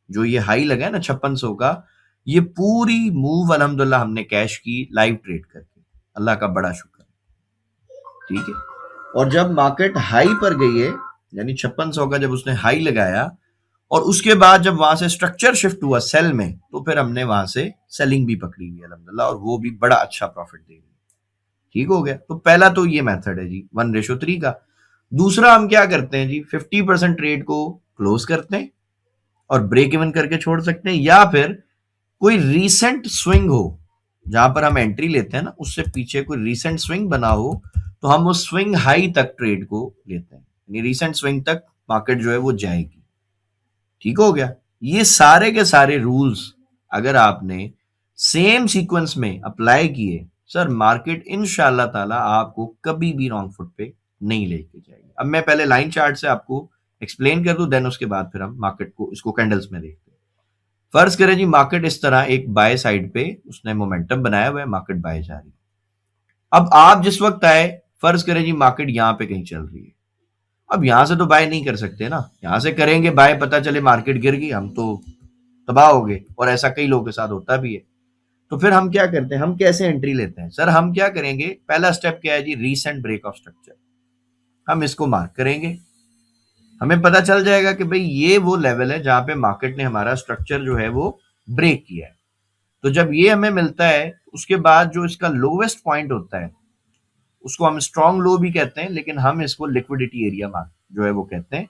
जो ये हाई लगा है ना 5600 का, ये पूरी मूव अल्हम्दुलिल्लाह हमने कैश की लाइव ट्रेड करके, अल्लाह का बड़ा शुक्र। ठीक है, और जब मार्केट हाई पर गई है, यानी 5600 का जब उसने हाई लगाया और उसके बाद जब वहां से स्ट्रक्चर शिफ्ट हुआ सेल में, तो फिर हमने वहां से सेलिंग भी पकड़ी हुई अल्हम्दुलिल्लाह, और वो भी बड़ा अच्छा प्रॉफिट दे रही। ठीक हो गया। तो पहला तो ये मेथड है जी 1:3 का। दूसरा हम क्या करते हैं जी, 50% ट्रेड को क्लोज करते हैं और ब्रेक इवन करके छोड़ सकते हैं, या फिर कोई रीसेंट स्विंग हो जहां पर हम एंट्री लेते हैं ना, उससे पीछे कोई रीसेंट स्विंग बना हो तो हम उस स्विंग हाई तक ट्रेड को लेते हैं, यानी रीसेंट स्विंग तक मार्केट जो है वो जाएगी। ठीक हो गया। ये सारे के सारे रूल्स अगर आपने सेम सीक्वेंस में अप्लाई किए सर, मार्केट इंशाल्लाह ताला आपको कभी भी रॉन्ग फुट पे नहीं लेके जाएगी। अब मैं पहले लाइन चार्ट से आपको एक्सप्लेन कर दूं, देन उसके बाद फिर हम मार्केट को इसको कैंडल्स में देखते हैं। फर्ज करें जी मार्केट इस तरह एक बाय साइड पे उसने मोमेंटम बनाया हुआ है, मार्केट बाय जा रही है। अब आप जिस वक्त आए, फर्ज करें जी मार्केट यहां पे कहीं चल रही है, अब यहां से तो बाय नहीं कर सकते ना, यहां से करेंगे बाय, पता चले मार्केट गिर गई, हम तो तबाह हो गए, और ऐसा कई लोगों के साथ होता भी है। तो फिर हम क्या करते हैं, हम कैसे एंट्री लेते हैं सर, हम क्या करेंगे, पहला स्टेप क्या है जी, रीसेंट ब्रेक ऑफ स्ट्रक्चर, हम इसको मार्क करेंगे, हमें पता चल जाएगा कि भाई ये वो लेवल है जहां पे मार्केट ने हमारा स्ट्रक्चर जो है वो ब्रेक किया है। तो जब ये हमें मिलता है, उसके बाद जो इसका लोवेस्ट पॉइंट होता है उसको हम स्ट्रॉन्ग लो भी कहते हैं, लेकिन हम इसको लिक्विडिटी एरिया मार्क जो है वो कहते हैं,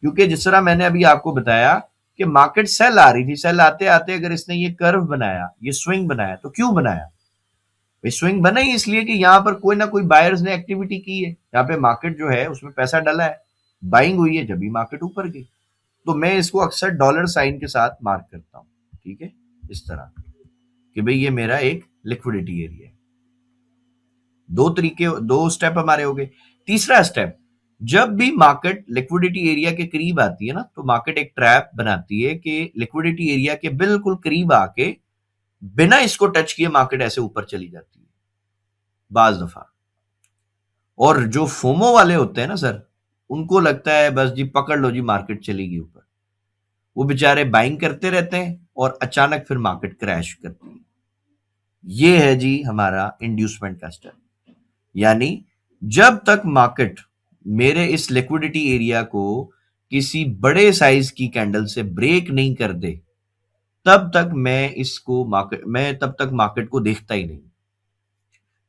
क्योंकि जिस तरह मैंने अभी आपको बताया कि मार्केट सेल आ रही थी, सेल आते आते अगर इसने ये कर्व बनाया, ये स्विंग बनाया, तो क्यों बनाया भाई, स्विंग बना ही इसलिए कि यहाँ पर कोई ना कोई बायर्स ने एक्टिविटी की है, यहाँ पे मार्केट जो है उसमें पैसा डला है, बाइंग हुई है, जब भी मार्केट ऊपर गई। तो मैं इसको अक्सर डॉलर साइन के साथ मार्क करता हूँ, ठीक है, इस तरह कि भाई ये मेरा एक लिक्विडिटी एरिया है। दो तरीके, दो स्टेप हमारे हो गए। तीसरा स्टेप, जब भी मार्केट लिक्विडिटी एरिया के करीब आती है ना, तो मार्केट एक ट्रैप बनाती है कि लिक्विडिटी एरिया के बिल्कुल करीब आके बिना इसको टच किए मार्केट ऐसे ऊपर चली जाती है बाज दफा। और जो फोमो वाले होते हैं ना सर, उनको लगता है बस जी पकड़ लो जी मार्केट चलेगी ऊपर, वो बेचारे बाइंग करते रहते हैं और अचानक फिर मार्केट क्रैश करती है। ये है जी हमारा इंड्यूसमेंट का स्टेप, यानी जब तक मार्केट मेरे इस लिक्विडिटी एरिया को किसी बड़े साइज की कैंडल से ब्रेक नहीं कर दे, तब तक मैं तब तक मार्केट को देखता ही नहीं,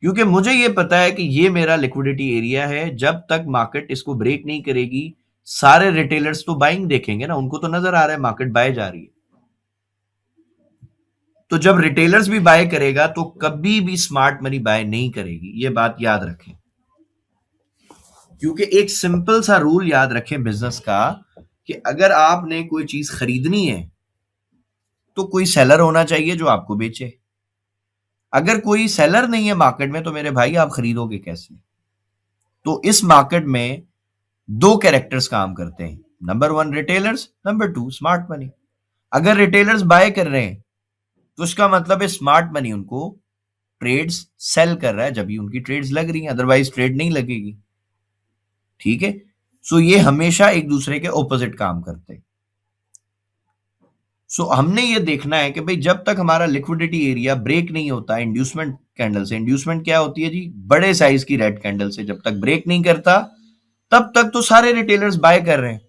क्योंकि मुझे ये पता है कि ये मेरा लिक्विडिटी एरिया है। जब तक मार्केट इसको ब्रेक नहीं करेगी, सारे रिटेलर्स तो बाइंग देखेंगे ना, उनको तो नजर आ रहा है मार्केट बाय जा रही है। तो जब रिटेलर्स भी बाय करेगा तो कभी भी स्मार्ट मनी बाय नहीं करेगी, ये बात याद रखें। क्योंकि एक सिंपल सा रूल याद रखें बिजनेस का, कि अगर आपने कोई चीज खरीदनी है तो कोई सेलर होना चाहिए जो आपको बेचे। अगर कोई सेलर नहीं है मार्केट में, तो मेरे भाई आप खरीदोगे कैसे। तो इस मार्केट में दो कैरेक्टर्स काम करते हैं, number 1 retailers, number 2 smart money. अगर रिटेलर्स बाय कर रहे हैं तो इसका मतलब है स्मार्ट मनी उनको ट्रेड्स सेल कर रहा है, जब भी उनकी ट्रेड्स लग रही हैं, अदरवाइज ट्रेड नहीं लगेगी। ठीक है, सो ये हमेशा एक दूसरे के ऑपोजिट काम करते हैं। सो हमने ये देखना है कि भाई जब तक हमारा लिक्विडिटी एरिया ब्रेक नहीं होता इंड्यूसमेंट कैंडल से, इंड्यूसमेंट क्या होती है जी, बड़े साइज की रेड कैंडल से, जब तक ब्रेक नहीं करता तब तक तो सारे रिटेलर्स बाय कर रहे हैं,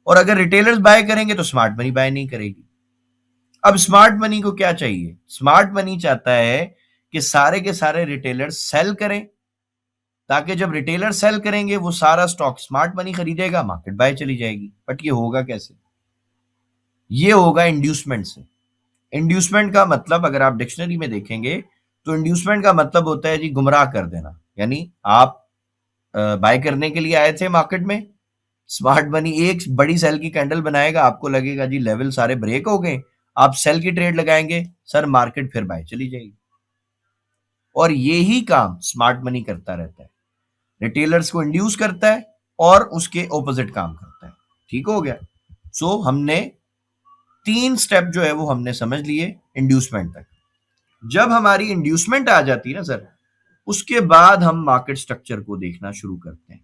और अगर रिटेलर्स बाय करेंगे तो स्मार्ट मनी बाय नहीं करेगी। अब स्मार्ट मनी को क्या चाहिए, स्मार्ट मनी चाहता है कि सारे के सारे रिटेलर्स सेल करें, ताकि जब रिटेलर सेल करेंगे वो सारा स्टॉक स्मार्ट मनी खरीदेगा, मार्केट बाय चली जाएगी। बट ये होगा कैसे, ये होगा इंड्यूसमेंट से। इंड्यूसमेंट का मतलब अगर आप डिक्शनरी में देखेंगे तो इंड्यूसमेंट का मतलब होता है जी गुमराह कर देना, यानी आप बाय करने के लिए आए थे मार्केट में, स्मार्ट मनी एक बड़ी सेल की कैंडल बनाएगा, आपको लगेगा जी लेवल सारे ब्रेक हो गए, आप सेल की ट्रेड लगाएंगे, सर मार्केट फिर बाय चली जाएगी। और यही काम स्मार्ट मनी करता रहता है, रिटेलर्स को इंड्यूस करता है और उसके ऑपोजिट काम करता है। ठीक हो गया। सो हमने 3 स्टेप जो है वो हमने समझ लिए इंड्यूसमेंट तक। जब हमारी इंड्यूसमेंट आ जाती है ना सर, उसके बाद हम मार्केट स्ट्रक्चर को देखना शुरू करते हैं।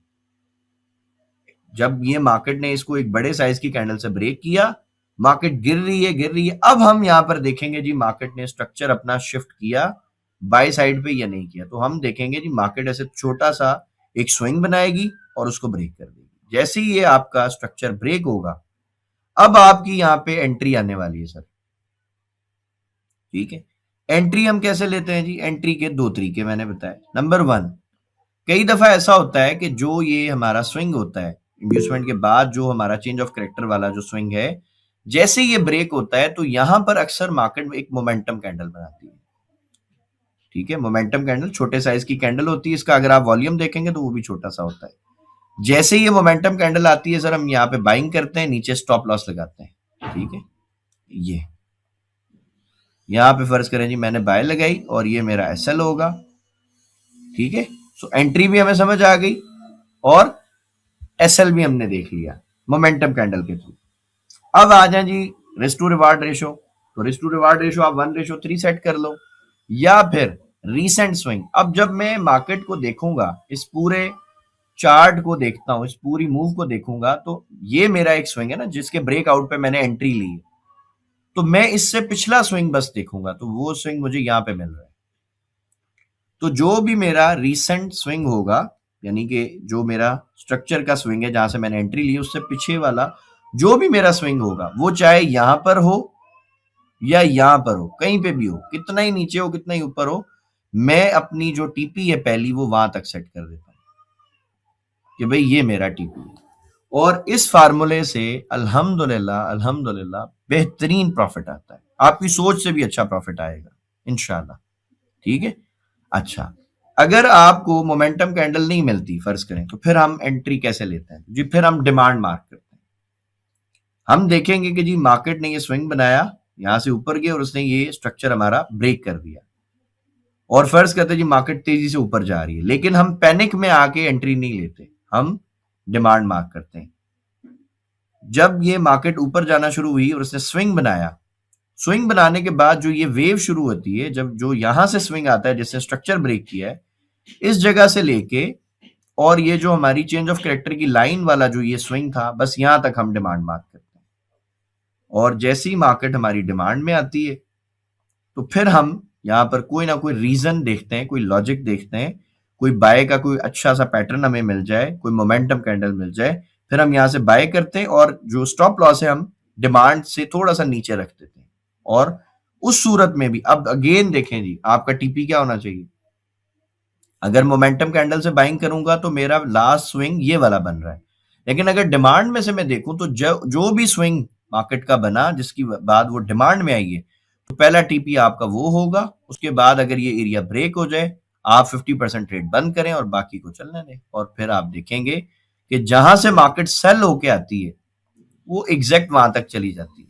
जब ये मार्केट ने इसको एक बड़े साइज की कैंडल से ब्रेक किया, मार्केट गिर रही है, अब हम यहां पर देखेंगे जी मार्केट ने स्ट्रक्चर अपना शिफ्ट किया बाय साइड पे या नहीं किया। तो हम देखेंगे जी मार्केट ऐसे छोटा सा एक स्विंग बनाएगी और उसको ब्रेक कर देगी। जैसे ही ये आपका स्ट्रक्चर ब्रेक होगा, अब आपकी यहां पे एंट्री आने वाली है सर। ठीक है, एंट्री हम कैसे लेते हैं जी? एंट्री के दो तरीके मैंने बताए। नंबर वन, कई दफा ऐसा होता है कि जो ये हमारा स्विंग होता है इंड्यूसमेंट के बाद, जो हमारा चेंज ऑफ करेक्टर वाला जो स्विंग है, जैसे ये ब्रेक होता है तो यहां पर अक्सर मार्केट में एक मोमेंटम कैंडल बनाती है। ठीक है, मोमेंटम कैंडल छोटे साइज की कैंडल होती है, इसका अगर आप वॉल्यूम देखेंगे तो वो भी छोटा सा होता है। जैसे ही ये मोमेंटम कैंडल आती है सर, हम यहाँ पे बाइंग करते हैं, नीचे स्टॉप लॉस लगाते हैं। ठीक है, ये यहाँ पे फर्ज करें जी मैंने बाय लगाई और ये मेरा एसएल होगा। ठीक है, सो एंट्री भी हमें समझ आ गई और एसएल भी हमने देख लिया मोमेंटम कैंडल के थ्रू। अब आ जाए जी रिस्क टू रिवार्ड रेशो। तो रिस्क टू रिवार्ड रेशो आप 1:3 सेट कर लो, या फिर रीसेंट स्विंग। अब जब मैं मार्केट को देखूंगा, इस पूरे चार्ट को देखता हूं, इस पूरी मूव को देखूंगा, तो ये मेरा एक स्विंग है ना जिसके ब्रेकआउट पे मैंने एंट्री ली है, तो मैं इससे पिछला स्विंग बस देखूंगा, तो वो स्विंग मुझे यहां पे मिल रहा है। तो जो भी मेरा रीसेंट स्विंग होगा, यानी कि जो मेरा स्ट्रक्चर का स्विंग है जहां से मैंने एंट्री ली, उससे पीछे वाला जो भी मेरा स्विंग होगा, वो चाहे यहां पर हो या यहां पर हो, कहीं पे भी हो, कितना ही नीचे हो कितना ही ऊपर हो, मैं अपनी जो टीपी है पहली वो वहां तक सेट कर देता हूं कि भाई ये मेरा टीपी है। और इस फार्मूले से अल्हम्दुलिल्लाह अल्हम्दुलिल्लाह बेहतरीन प्रॉफिट आता है, आपकी सोच से भी अच्छा प्रॉफिट आएगा इंशाल्लाह। ठीक है, अच्छा, अगर आपको मोमेंटम कैंडल नहीं मिलती फर्ज करें, तो फिर हम एंट्री कैसे लेते हैं जी? फिर हम डिमांड मार्क करते हैं। हम देखेंगे कि जी मार्केट ने ये स्विंग बनाया, यहां से ऊपर गया और उसने ये स्ट्रक्चर हमारा ब्रेक कर दिया, और फर्ज करते हैं जी मार्केट तेजी से ऊपर जा रही है, लेकिन हम पैनिक में आके एंट्री नहीं लेते, हम डिमांड मार्क करते हैं। जब ये मार्केट ऊपर जाना शुरू हुई और उसने स्विंग बनाया, स्विंग बनाने के बाद जो ये वेव शुरू होती है, जब जो यहां से स्विंग आता है जिसने स्ट्रक्चर ब्रेक किया है, इस जगह से लेके और ये जो हमारी चेंज ऑफ कैरेक्टर की लाइन वाला जो ये स्विंग था, बस यहां तक हम डिमांड मार्क करते हैं। और जैसी मार्केट हमारी डिमांड में आती है, तो फिर हम यहाँ पर कोई ना कोई रीजन देखते हैं, कोई लॉजिक देखते हैं, कोई बाय का कोई अच्छा सा पैटर्न हमें मिल जाए, कोई मोमेंटम कैंडल मिल जाए, फिर हम यहाँ से बाय करते हैं और जो स्टॉप लॉस है हम डिमांड से थोड़ा सा नीचे रख देते हैं। और उस सूरत में भी अब अगेन देखें जी, आपका टीपी क्या होना चाहिए? अगर मोमेंटम कैंडल से बाइंग करूंगा तो मेरा लास्ट स्विंग ये वाला बन रहा है, लेकिन अगर डिमांड में से मैं देखूं तो जो भी स्विंग मार्केट का बना जिसकी बाद वो डिमांड में आई है, तो पहला टीपी आपका वो होगा। उसके बाद अगर ये एरिया ब्रेक हो जाए, आप 50% ट्रेड बंद करें और बाकी को चलने दें, और फिर आप देखेंगे कि जहां से मार्केट सेल होके आती है वो एग्जैक्ट वहां तक चली जाती है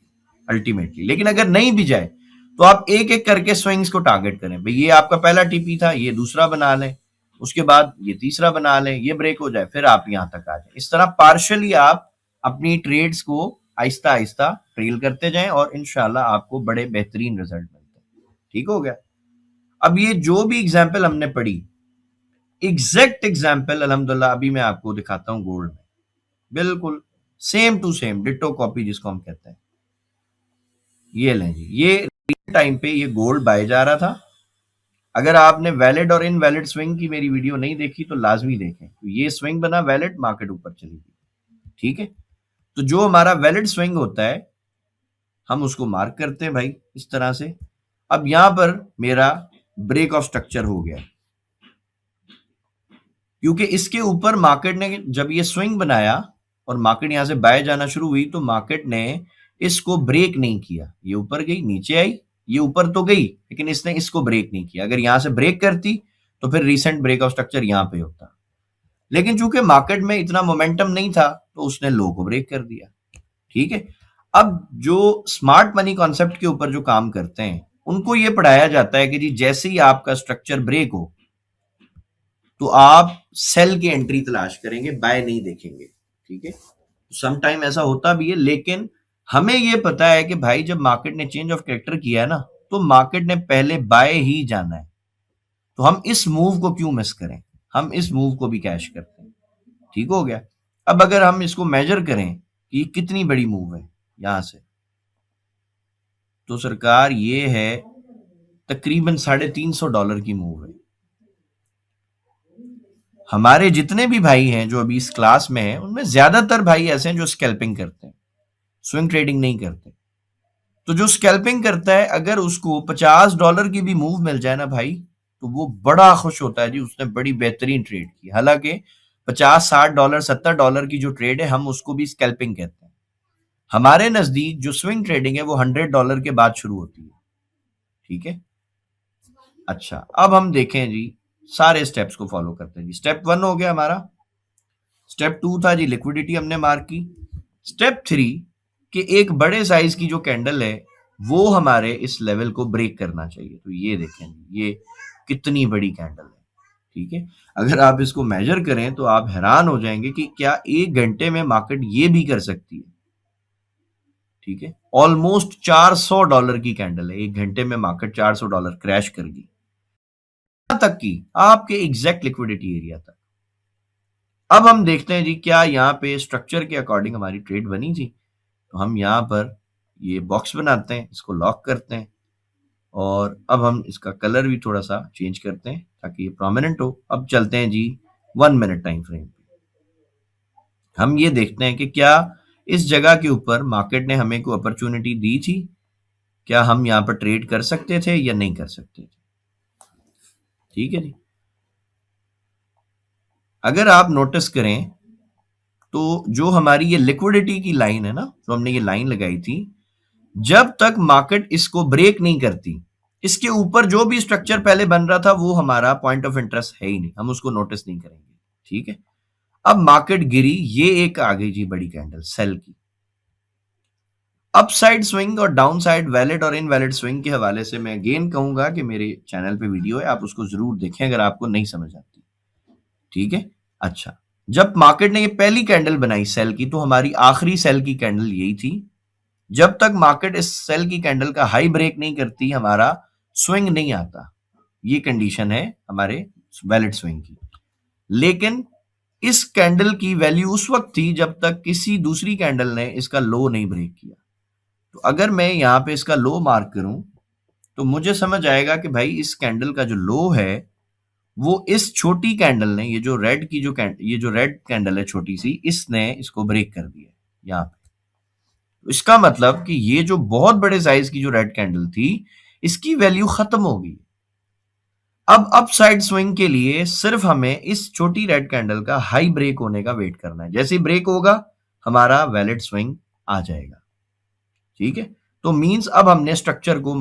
अल्टीमेटली। लेकिन अगर नहीं भी जाए तो आप एक एक करके स्विंग्स को टारगेट करें, भाई ये आपका पहला टीपी था, ये दूसरा बना लें, उसके बाद ये तीसरा बना लें, ये ब्रेक हो जाए, फिर आप यहां तक आ जाए। इस तरह पार्शियली आप अपनी ट्रेड्स को आहिस्ता आहिस्ता ट्रेल करते जाएं और इंशाल्लाह आपको बड़े बेहतरीन रिजल्ट मिलते हैं। ठीक हो गया? अब ये जो भी एग्जाम्पल हमने पढ़ी, एग्जैक्ट एग्जाम्पल अल्हम्दुलिल्लाह अभी मैं आपको दिखाता हूं गोल्ड में, बिल्कुल same to same ditto copy जिसको हम कहते हैं। ये लें जी, ये टाइम पे ये गोल्ड बाय जा रहा था। अगर आपने वैलिड और इनवैलिड स्विंग की मेरी वीडियो नहीं देखी तो लाजमी देखें, तो ये स्विंग बना वैलिड, मार्केट ऊपर चली गई। ठीक है, तो जो हमारा वैलिड स्विंग होता है हम उसको मार्क करते हैं भाई इस तरह से। अब यहां पर मेरा ब्रेक ऑफ स्ट्रक्चर हो गया, क्योंकि इसके ऊपर मार्केट ने जब ये स्विंग बनाया और मार्केट यहां से बाय जाना शुरू हुई, तो मार्केट ने इसको ब्रेक नहीं किया। ये ऊपर गई, नीचे आई, ये ऊपर तो गई, लेकिन इसने इसको ब्रेक नहीं किया। अगर यहां से ब्रेक करती तो फिर रिसेंट ब्रेक ऑफ स्ट्रक्चर यहां पे होता, लेकिन चूंकि मार्केट में इतना मोमेंटम नहीं था तो उसने लो को ब्रेक कर दिया। ठीक है, अब जो स्मार्ट मनी कॉन्सेप्ट के ऊपर जो काम करते हैं उनको ये पढ़ाया जाता है कि जी जैसे ही आपका स्ट्रक्चर ब्रेक हो तो आप सेल की एंट्री तलाश करेंगे, बाय नहीं देखेंगे। ठीक है, सम टाइम ऐसा होता भी है, लेकिन हमें ये पता है कि भाई जब मार्केट ने चेंज ऑफ कैरेक्टर किया है ना, तो मार्केट ने पहले बाय ही जाना है, तो हम इस मूव को क्यों मिस करें, हम इस मूव को भी कैश करते हैं। ठीक हो गया? अब अगर हम इसको मेजर करें कि कितनी बड़ी मूव है यहां से, तो सरकार ये है तकरीबन $350 की मूव है। हमारे जितने भी भाई हैं जो अभी इस क्लास में हैं, उनमें ज्यादातर भाई ऐसे हैं जो स्कैल्पिंग करते हैं, स्विंग ट्रेडिंग नहीं करते। तो जो स्कैल्पिंग करता है, अगर उसको $50 की भी मूव मिल जाए ना भाई, तो वो बड़ा खुश होता है जी, उसने बड़ी बेहतरीन ट्रेड की। हालांकि $50, $60, $70 की जो ट्रेड है, हम उसको भी स्कैल्पिंग कहते हैं। हमारे नजदीक जो स्विंग ट्रेडिंग है वो $100 के बाद शुरू होती है। ठीक है, अच्छा अब हम देखें जी, सारे स्टेप्स को फॉलो करते हैं जी। स्टेप 1 हो गया हमारा। स्टेप 2 था जी लिक्विडिटी हमने मार्क की। स्टेप 3 कि एक बड़े साइज की जो कैंडल है वो हमारे इस लेवल को ब्रेक करना चाहिए। तो ये देखें, ये कितनी बड़ी कैंडल है। ठीक है, अगर आप इसको मेजर करें तो आप हैरान हो जाएंगे कि क्या 1 घंटे में मार्केट ये भी कर सकती है। ठीक है, ऑलमोस्ट $400 की कैंडल है, 1 घंटे में मार्केट $400 क्रैश कर गई, तक की आपके एग्जैक्ट लिक्विडिटी एरिया तक। अब हम देखते हैं जी, क्या यहाँ पे स्ट्रक्चर के अकॉर्डिंग हमारी ट्रेड बनी जी। तो हम यहाँ पर ये बॉक्स बनाते हैं, इसको लॉक करते हैं, और अब हम इसका कलर भी थोड़ा सा चेंज करते हैं ताकि ये प्रोमिनेंट हो। अब चलते हैं जी 1 मिनट टाइम फ्रेम पे। हम ये देखते हैं कि क्या इस जगह के ऊपर मार्केट ने हमें कोई अपॉर्चुनिटी दी थी, क्या हम यहाँ पर ट्रेड कर सकते थे या नहीं कर सकते थे। ठीक है जी, अगर आप नोटिस करें तो जो हमारी ये लिक्विडिटी की लाइन है ना, जो हमने ये लाइन लगाई थी, जब तक मार्केट इसको ब्रेक नहीं करती, इसके ऊपर जो भी स्ट्रक्चर पहले बन रहा था वो हमारा पॉइंट ऑफ इंटरेस्ट है ही नहीं, हम उसको नोटिस नहीं करेंगे। ठीक है, अब मार्केट गिरी, ये एक आ गई जी बड़ी कैंडल सेल की। अपसाइड स्विंग और डाउन साइड वैलिड और इनवैलिड स्विंग के हवाले से मैं अगेन कहूंगा कि मेरे चैनल पे वीडियो है, आप उसको जरूर देखें अगर आपको नहीं समझ आती। ठीक है, अच्छा जब मार्केट ने ये पहली कैंडल बनाई सेल की, तो हमारी आखिरी सेल की कैंडल यही थी। जब तक मार्केट इस सेल की कैंडल का हाई ब्रेक नहीं करती, हमारा स्विंग नहीं आता। ये कंडीशन है हमारे वैलिड स्विंग की। लेकिन इस कैंडल की वैल्यू उस वक्त थी जब तक किसी दूसरी कैंडल ने इसका लो नहीं ब्रेक किया। तो अगर मैं यहां पे इसका लो मार्क करूं तो मुझे समझ आएगा कि भाई इस कैंडल का जो लो है वो इस छोटी कैंडल ने, ये जो रेड की ये जो रेड कैंडल है छोटी सी, इसने इसको ब्रेक कर दिया यहाँ पे। तो इसका मतलब कि ये जो बहुत बड़े साइज की जो रेड कैंडल थी, इसकी वैल्यू खत्म हो गई। अब अपसाइड स्विंग के लिए सिर्फ हमें इस छोटी रेड कैंडल का हाई ब्रेक होने का वेट करना है। जैसे ही ब्रेक होगा हमारा वैलिड स्विंग आ जाएगा। ठीक है, तो मींस अब हमने स्ट्रक्चर की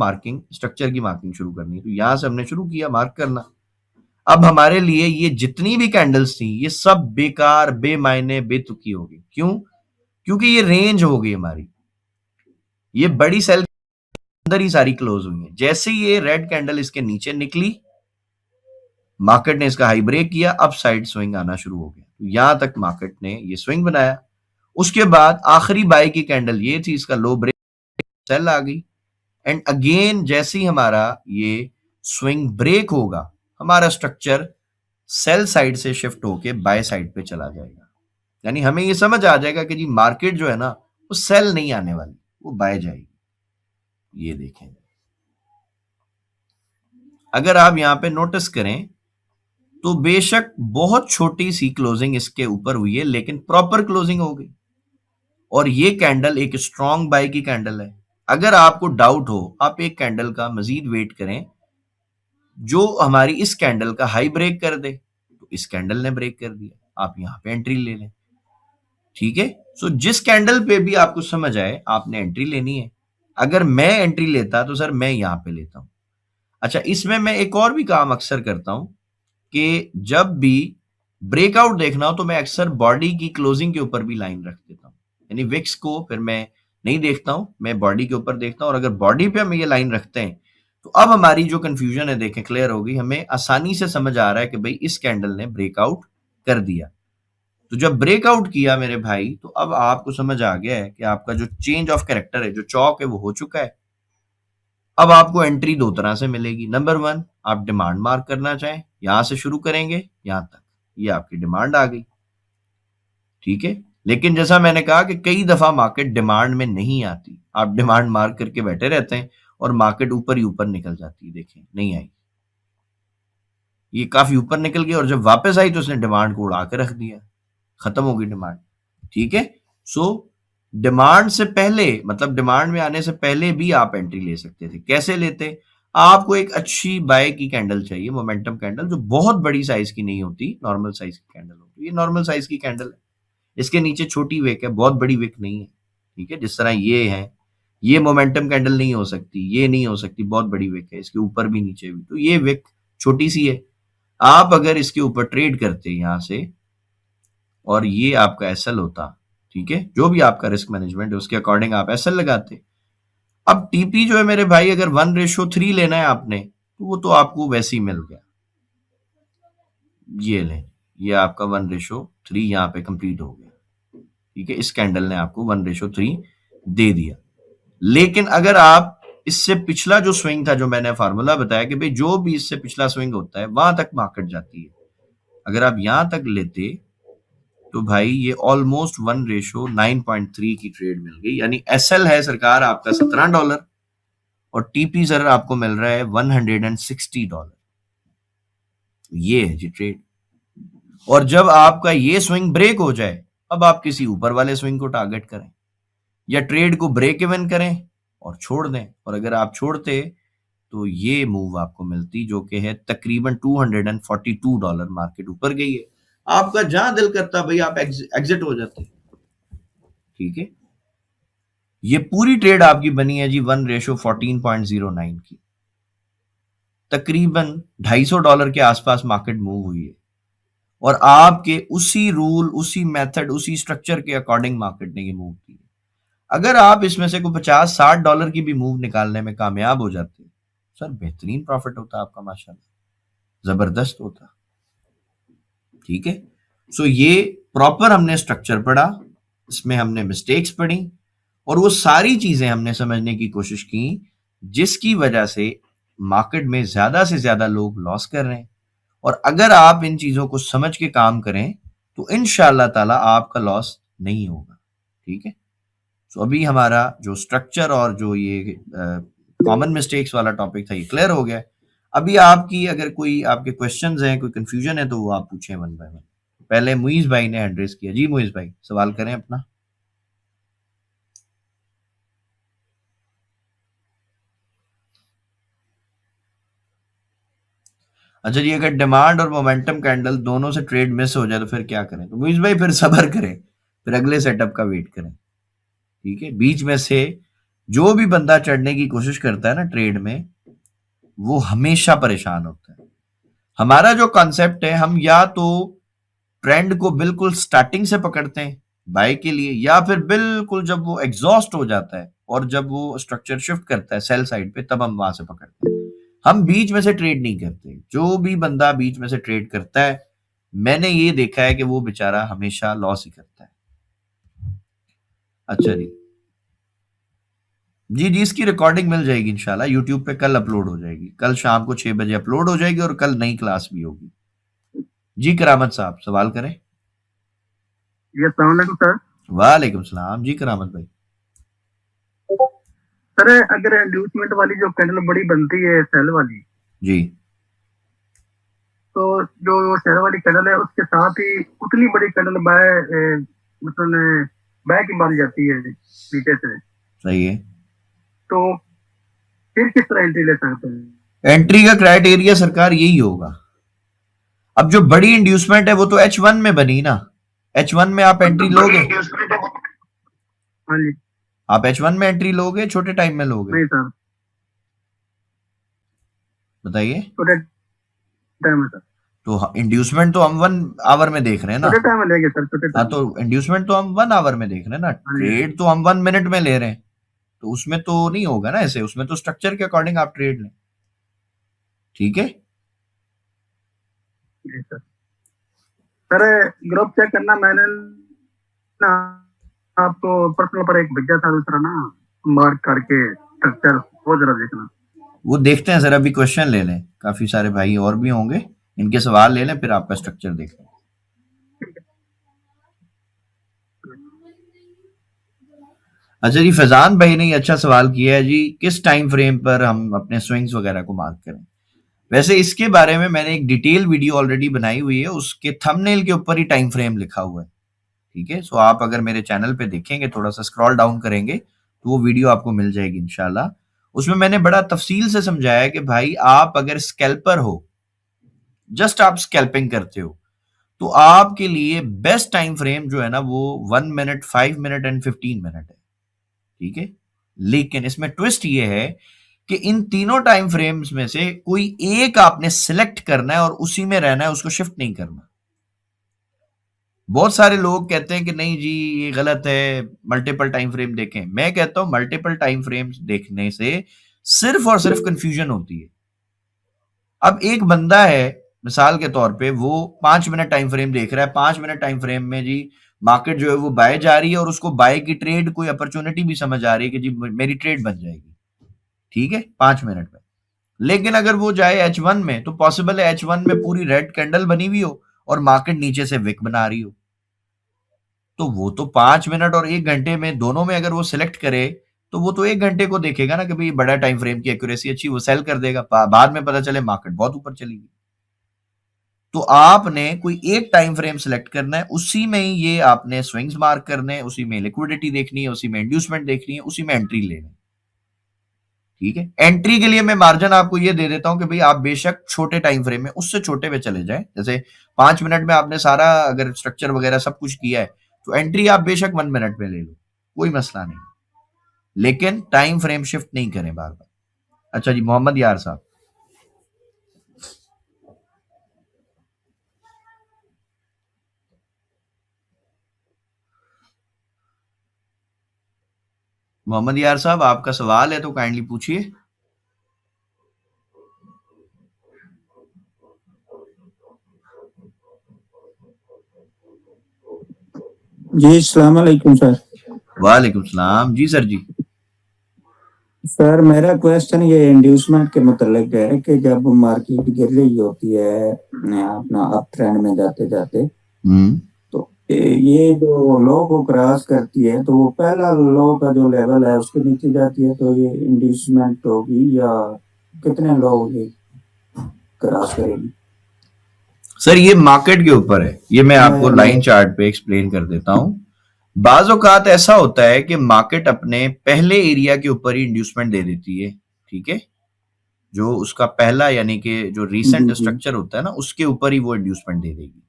मार्किंग शुरू करनी है। तो यहां से हमने शुरू किया मार्क करना। अब हमारे लिए ये जितनी भी कैंडल्स थी ये सब बेकार, बेमायने, बेतुकी हो गई। क्यों? क्योंकि ये रेंज हो गई हमारी, ये बड़ी सेल के अंदर ही सारी क्लोज हुई है। जैसे ही ये रेड कैंडल इसके नीचे निकली, मार्केट ने इसका हाई ब्रेक किया, अब साइड स्विंग आना शुरू हो गया। तो यहां तक मार्केट ने ये स्विंग बनाया। उसके बाद आखिरी बाय की कैंडल ये थी, इसका लो ब्रेक, सेल आ गई। एंड अगेन जैसे ही हमारा ये स्विंग ब्रेक होगा, हमारा स्ट्रक्चर सेल साइड से शिफ्ट होके बाय साइड पे चला जाएगा। यानी हमें ये समझ आ जाएगा कि जी मार्केट जो है ना, वो सेल नहीं आने वाली, वो बाय जाएगी। ये देखें, अगर आप यहां पे नोटिस करें तो बेशक बहुत छोटी सी क्लोजिंग इसके ऊपर हुई है, लेकिन प्रॉपर क्लोजिंग हो गई। और ये कैंडल एक स्ट्रॉन्ग बाय की कैंडल है। अगर आपको डाउट हो, आप एक कैंडल का मजीद वेट करें जो हमारी इस कैंडल का हाई ब्रेक कर दे। तो इस कैंडल ने ब्रेक कर दिया, आप यहां पे एंट्री ले लें। ठीक है, सो जिस कैंडल पे भी आपको समझ आए आपने एंट्री लेनी है। अगर मैं एंट्री लेता तो सर मैं यहां पे लेता हूं। अच्छा, इसमें मैं एक और भी काम अक्सर करता हूं कि जब भी ब्रेकआउट देखना हो तो मैं अक्सर बॉडी की क्लोजिंग के ऊपर भी लाइन रख देता हूं। यानी विक्स को फिर मैं नहीं देखता हूं, मैं बॉडी के ऊपर देखता हूं। और अगर बॉडी पे हम ये लाइन रखते हैं तो अब हमारी जो कंफ्यूजन है देखें क्लियर होगी। हमें आसानी से समझ आ रहा है कि भाई इस कैंडल ने ब्रेकआउट कर दिया। तो जब ब्रेकआउट किया मेरे भाई, तो अब आपको समझ आ गया है कि आपका जो चेंज ऑफ कैरेक्टर है, जो चौक है, वो हो चुका है। अब आपको एंट्री दो तरह से मिलेगी। नंबर 1, आप डिमांड मार्क करना चाहें, यहां से शुरू करेंगे यहां तक, ये आपकी डिमांड आ गई। ठीक है, लेकिन जैसा मैंने कहा कि कई दफा मार्केट डिमांड में नहीं आती, आप डिमांड मार्क करके बैठे रहते हैं और मार्केट ऊपर ही ऊपर निकल जाती है। देखें, नहीं आई, ये काफी ऊपर निकल गया और जब वापस आई तो उसने डिमांड को उड़ा के रख दिया, खत्म हो गई डिमांड। ठीक है, सो डिमांड से पहले, मतलब डिमांड में आने से पहले भी आप एंट्री ले सकते थे। कैसे लेते? आपको एक अच्छी बाय की कैंडल चाहिए, मोमेंटम कैंडल, जो बहुत बड़ी साइज की नहीं होती, नॉर्मल साइज की कैंडल होती है। ये नॉर्मल साइज की कैंडल है, इसके नीचे छोटी विक है, बहुत बड़ी विक नहीं है। ठीक है, जिस तरह ये है, ये मोमेंटम कैंडल नहीं हो सकती, ये नहीं हो सकती, बहुत बड़ी विक है, इसके ऊपर भी नीचे भी, तो ये विक छोटी सी है। आप अगर इसके ऊपर ट्रेड करते यहां से और ये आपका एसएल होता, ठीक है, जो भी आपका रिस्क मैनेजमेंट है उसके अकॉर्डिंग आप एसएल लगाते। अब टीपी जो है मेरे भाई, अगर 1:3 लेना है आपने, तो वो तो आपको वैसे ही मिल गया। ये लें, ये आपका 1:3 यहाँ पे कंप्लीट हो गया। ठीक है, इस कैंडल ने आपको 1:3 दे दिया। लेकिन अगर आप इससे पिछला जो स्विंग था, जो मैंने फार्मूला बताया कि भाई जो भी इससे पिछला स्विंग होता है वहां तक मार्केट जाती है, अगर आप यहां तक लेते तो भाई ये ऑलमोस्ट 1:9.3 की ट्रेड मिल गई। यानी एसएल है सरकार आपका $17 और टीपी सर आपको मिल रहा है $160। ये है जी ट्रेड। और जब आपका ये स्विंग ब्रेक हो जाए, अब आप किसी ऊपर वाले स्विंग को टारगेट करें या ट्रेड को ब्रेक इवन करें और छोड़ दें। और अगर आप छोड़ते तो ये मूव आपको मिलती, जो कि है तकरीबन $242। मार्केट ऊपर गई है, आपका जहां दिल करता भाई आप एग्जिट हो जाते। ठीक है, ये पूरी ट्रेड आपकी बनी है जी 1:14.09 की, तकरीबन $250 के आसपास मार्केट मूव हुई है। और आपके उसी रूल, उसी मेथड, उसी स्ट्रक्चर के अकॉर्डिंग मार्केट ने ये मूव की है। अगर आप इसमें से कोई $50-60 की भी मूव निकालने में कामयाब हो जाते, सर बेहतरीन प्रॉफिट होता आपका, माशाल्लाह जबरदस्त होता। ठीक है, सो ये प्रॉपर हमने स्ट्रक्चर पढ़ा, इसमें हमने मिस्टेक्स पढ़ी और वो सारी चीजें हमने समझने की कोशिश की जिसकी वजह से मार्केट में ज्यादा से ज्यादा लोग लॉस कर रहे हैं। और अगर आप इन चीजों को समझ के काम करें तो इंशाअल्लाह ताला आपका लॉस नहीं होगा। ठीक है, तो अभी हमारा जो स्ट्रक्चर और जो ये कॉमन मिस्टेक्स वाला टॉपिक था ये क्लियर हो गया। अभी आपकी अगर कोई आपके क्वेश्चंस हैं, कोई कंफ्यूजन है तो वो आप पूछें वन बाय वन। पहले मुइज भाई ने एड्रेस किया। जी मुइज भाई सवाल करें अपना। अच्छा जी, अगर डिमांड और मोमेंटम कैंडल दोनों से ट्रेड मिस हो जाए तो फिर क्या करें? तो मुइज भाई फिर सब्र करें, फिर अगले सेटअप का वेट करें। ठीक है, बीच में से जो भी बंदा चढ़ने की कोशिश करता है ना ट्रेड में, वो हमेशा परेशान होता है। हमारा जो कॉन्सेप्ट है, हम या तो ट्रेंड को बिल्कुल स्टार्टिंग से पकड़ते हैं बाय के लिए, या फिर बिल्कुल जब वो एग्जॉस्ट हो जाता है और जब वो स्ट्रक्चर शिफ्ट करता है सेल साइड पे, तब हम वहां से पकड़ते हैं। हम बीच में से ट्रेड नहीं करते। जो भी बंदा बीच में से ट्रेड करता है, मैंने ये देखा है कि वो बेचारा हमेशा लॉस ही करता है। अच्छा जी, जी जी, इसकी रिकॉर्डिंग मिल जाएगी इंशाल्लाह, यूट्यूब पे कल अपलोड हो जाएगी, कल शाम को 6 बजे अपलोड हो जाएगी और कल नई क्लास भी होगी। जी करामत साहब सवाल करें। जी अस्सलाम वालेकुम सर। वालेकुम सलाम जी करामत भाई। सर अगर इंड्यूसमेंट वाली जो कैंडल बड़ी बनती है सेल वाली, जी, तो जो सेल वाली कैंडल है उसके साथ ही उतनी बड़ी कैंडल बाय मतलब बाय की मानी जाती है नीचे से, सही है। तो फिर किस तरह एंट्री ले सकते हैं? एंट्री का क्राइटेरिया सरकार यही होगा। अब जो बड़ी इंड्यूसमेंट है वो तो H1 में बनी ना, H1 में आप एंट्री लोगे? हाँ जी। आप H1 में एंट्री लोगे, छोटे टाइम में लोगे? नहीं सर, बताइए। छोटे टाइम में सर। तो इंड्यूसमेंट तो हम 1 आवर में देख रहे हैं ना। छोटे टाइम में लेंगे सर, छोटे हाँ, टाइम। तो इंड्यूसमेंट तो हम 1 आवर में देख रहे हैं ना, हाँ जी। ट्रेड तो हम 1 मिनट में ले रहे हैं, तो उसमें तो नहीं होगा ना ऐसे, उसमें तो स्ट्रक्चर के अकॉर्डिंग आप ट्रेड लें। ठीक है, जी सर। सर ग्रुप चेक करना, मैंने ना आपको पर्सनल पर एक भेजा था, दूसरा ना मार्क करके स्ट्रक्चर, वो जरा देखना। वो देखते हैं सर, अभी क्वेश्चन ले लें, काफी सारे भाई और भी होंगे, इनके सवाल ले लें, फिर आपका स्ट्रक्चर देख लें। अच्छा जी, फैजान भाई ने अच्छा सवाल किया है जी, किस टाइम फ्रेम पर हम अपने स्विंग्स वगैरह को मार्क करें? वैसे इसके बारे में मैंने एक डिटेल वीडियो ऑलरेडी बनाई हुई है, उसके थंबनेल के ऊपर ही टाइम फ्रेम लिखा हुआ है। ठीक है, सो आप अगर मेरे चैनल पे देखेंगे, थोड़ा सा स्क्रॉल डाउन करेंगे तो वो वीडियो आपको मिल जाएगी इंशाल्लाह। उसमें मैंने बड़ा तफसील से समझाया कि भाई आप अगर स्कैल्पर हो, जस्ट आप स्कैल्पिंग करते हो, तो आपके लिए बेस्ट टाइम फ्रेम जो है ना वो 1 मिनट, 5 मिनट एंड 15 मिनट है। ठीक है, लेकिन इसमें ट्विस्ट ये है कि इन तीनों टाइम फ्रेम्स में से कोई एक आपने सिलेक्ट करना है और उसी में रहना है, उसको शिफ्ट नहीं करना। बहुत सारे लोग कहते हैं कि नहीं जी ये गलत है, मल्टीपल टाइम फ्रेम देखें। मैं कहता हूं मल्टीपल टाइम फ्रेम्स देखने से सिर्फ और सिर्फ कंफ्यूजन होती है। अब एक बंदा है मिसाल के तौर पे, वो 5 मिनट टाइम फ्रेम देख रहा है, 5 मिनट टाइम फ्रेम में जी मार्केट जो है वो बाय जा रही है और उसको बाय की ट्रेड कोई अपॉर्चुनिटी भी समझ आ रही है कि जी मेरी ट्रेड बन जाएगी। ठीक है, 5 मिनट में। लेकिन अगर वो जाए H1 में तो पॉसिबल है H1 में पूरी रेड कैंडल बनी हुई हो और मार्केट नीचे से विक बना रही हो। तो वो तो 5 मिनट और 1 घंटे में दोनों में अगर वो सिलेक्ट करे तो वो तो 1 घंटे को देखेगा ना कि भाई बड़ा टाइम फ्रेम की एक्यूरेसी अच्छी, वो सेल कर देगा, बाद में पता चले मार्केट बहुत ऊपर चली गई। तो आपने कोई एक टाइम फ्रेम सिलेक्ट करना है, उसी में ही ये आपने स्विंग्स मार्क करने हैं, उसी में लिक्विडिटी देखनी है, उसी में इंड्यूसमेंट देखनी है, उसी में एंट्री लेनी है। ठीक है, एंट्री के लिए मैं मार्जिन आपको ये दे देता हूं कि भाई आप बेशक छोटे टाइम फ्रेम में उससे छोटे पे चले जाएं। जैसे 5 मिनट में आपने सारा अगर स्ट्रक्चर वगैरह सब कुछ किया है तो एंट्री आप बेशक 1 मिनट में ले लो, कोई मसला नहीं, लेकिन टाइम फ्रेम शिफ्ट नहीं करें बार बार। अच्छा जी, मोहम्मद यार साहब। मोहम्मद यार साहब, आपका सवाल है तो काइंडली पूछिए। जी अस्सलाम वालेकुम सर। वालेकुम सलाम जी सर जी। सर मेरा क्वेश्चन ये इंड्यूसमेंट के मतलब है कि जब मार्केट गिर रही होती है अपना अप ट्रेंड में जाते जाते, तो ये जो लो को क्रॉस करती है तो वो पहला लो का जो लेवल है उसके नीचे जाती है, तो ये इंड्यूसमेंट होगी या कितने लो ये क्रॉस करेगी? सर ये मार्केट के ऊपर है, ये मैं आपको लाइन चार्ट पे एक्सप्लेन कर देता हूं। बाज औकात ऐसा होता है कि मार्केट अपने पहले एरिया के ऊपर ही इंड्यूसमेंट दे देती है। ठीक है, जो उसका पहला यानी कि जो रीसेंट स्ट्रक्चर होता है ना उसके ऊपर ही वो इंड्यूसमेंट दे देगी।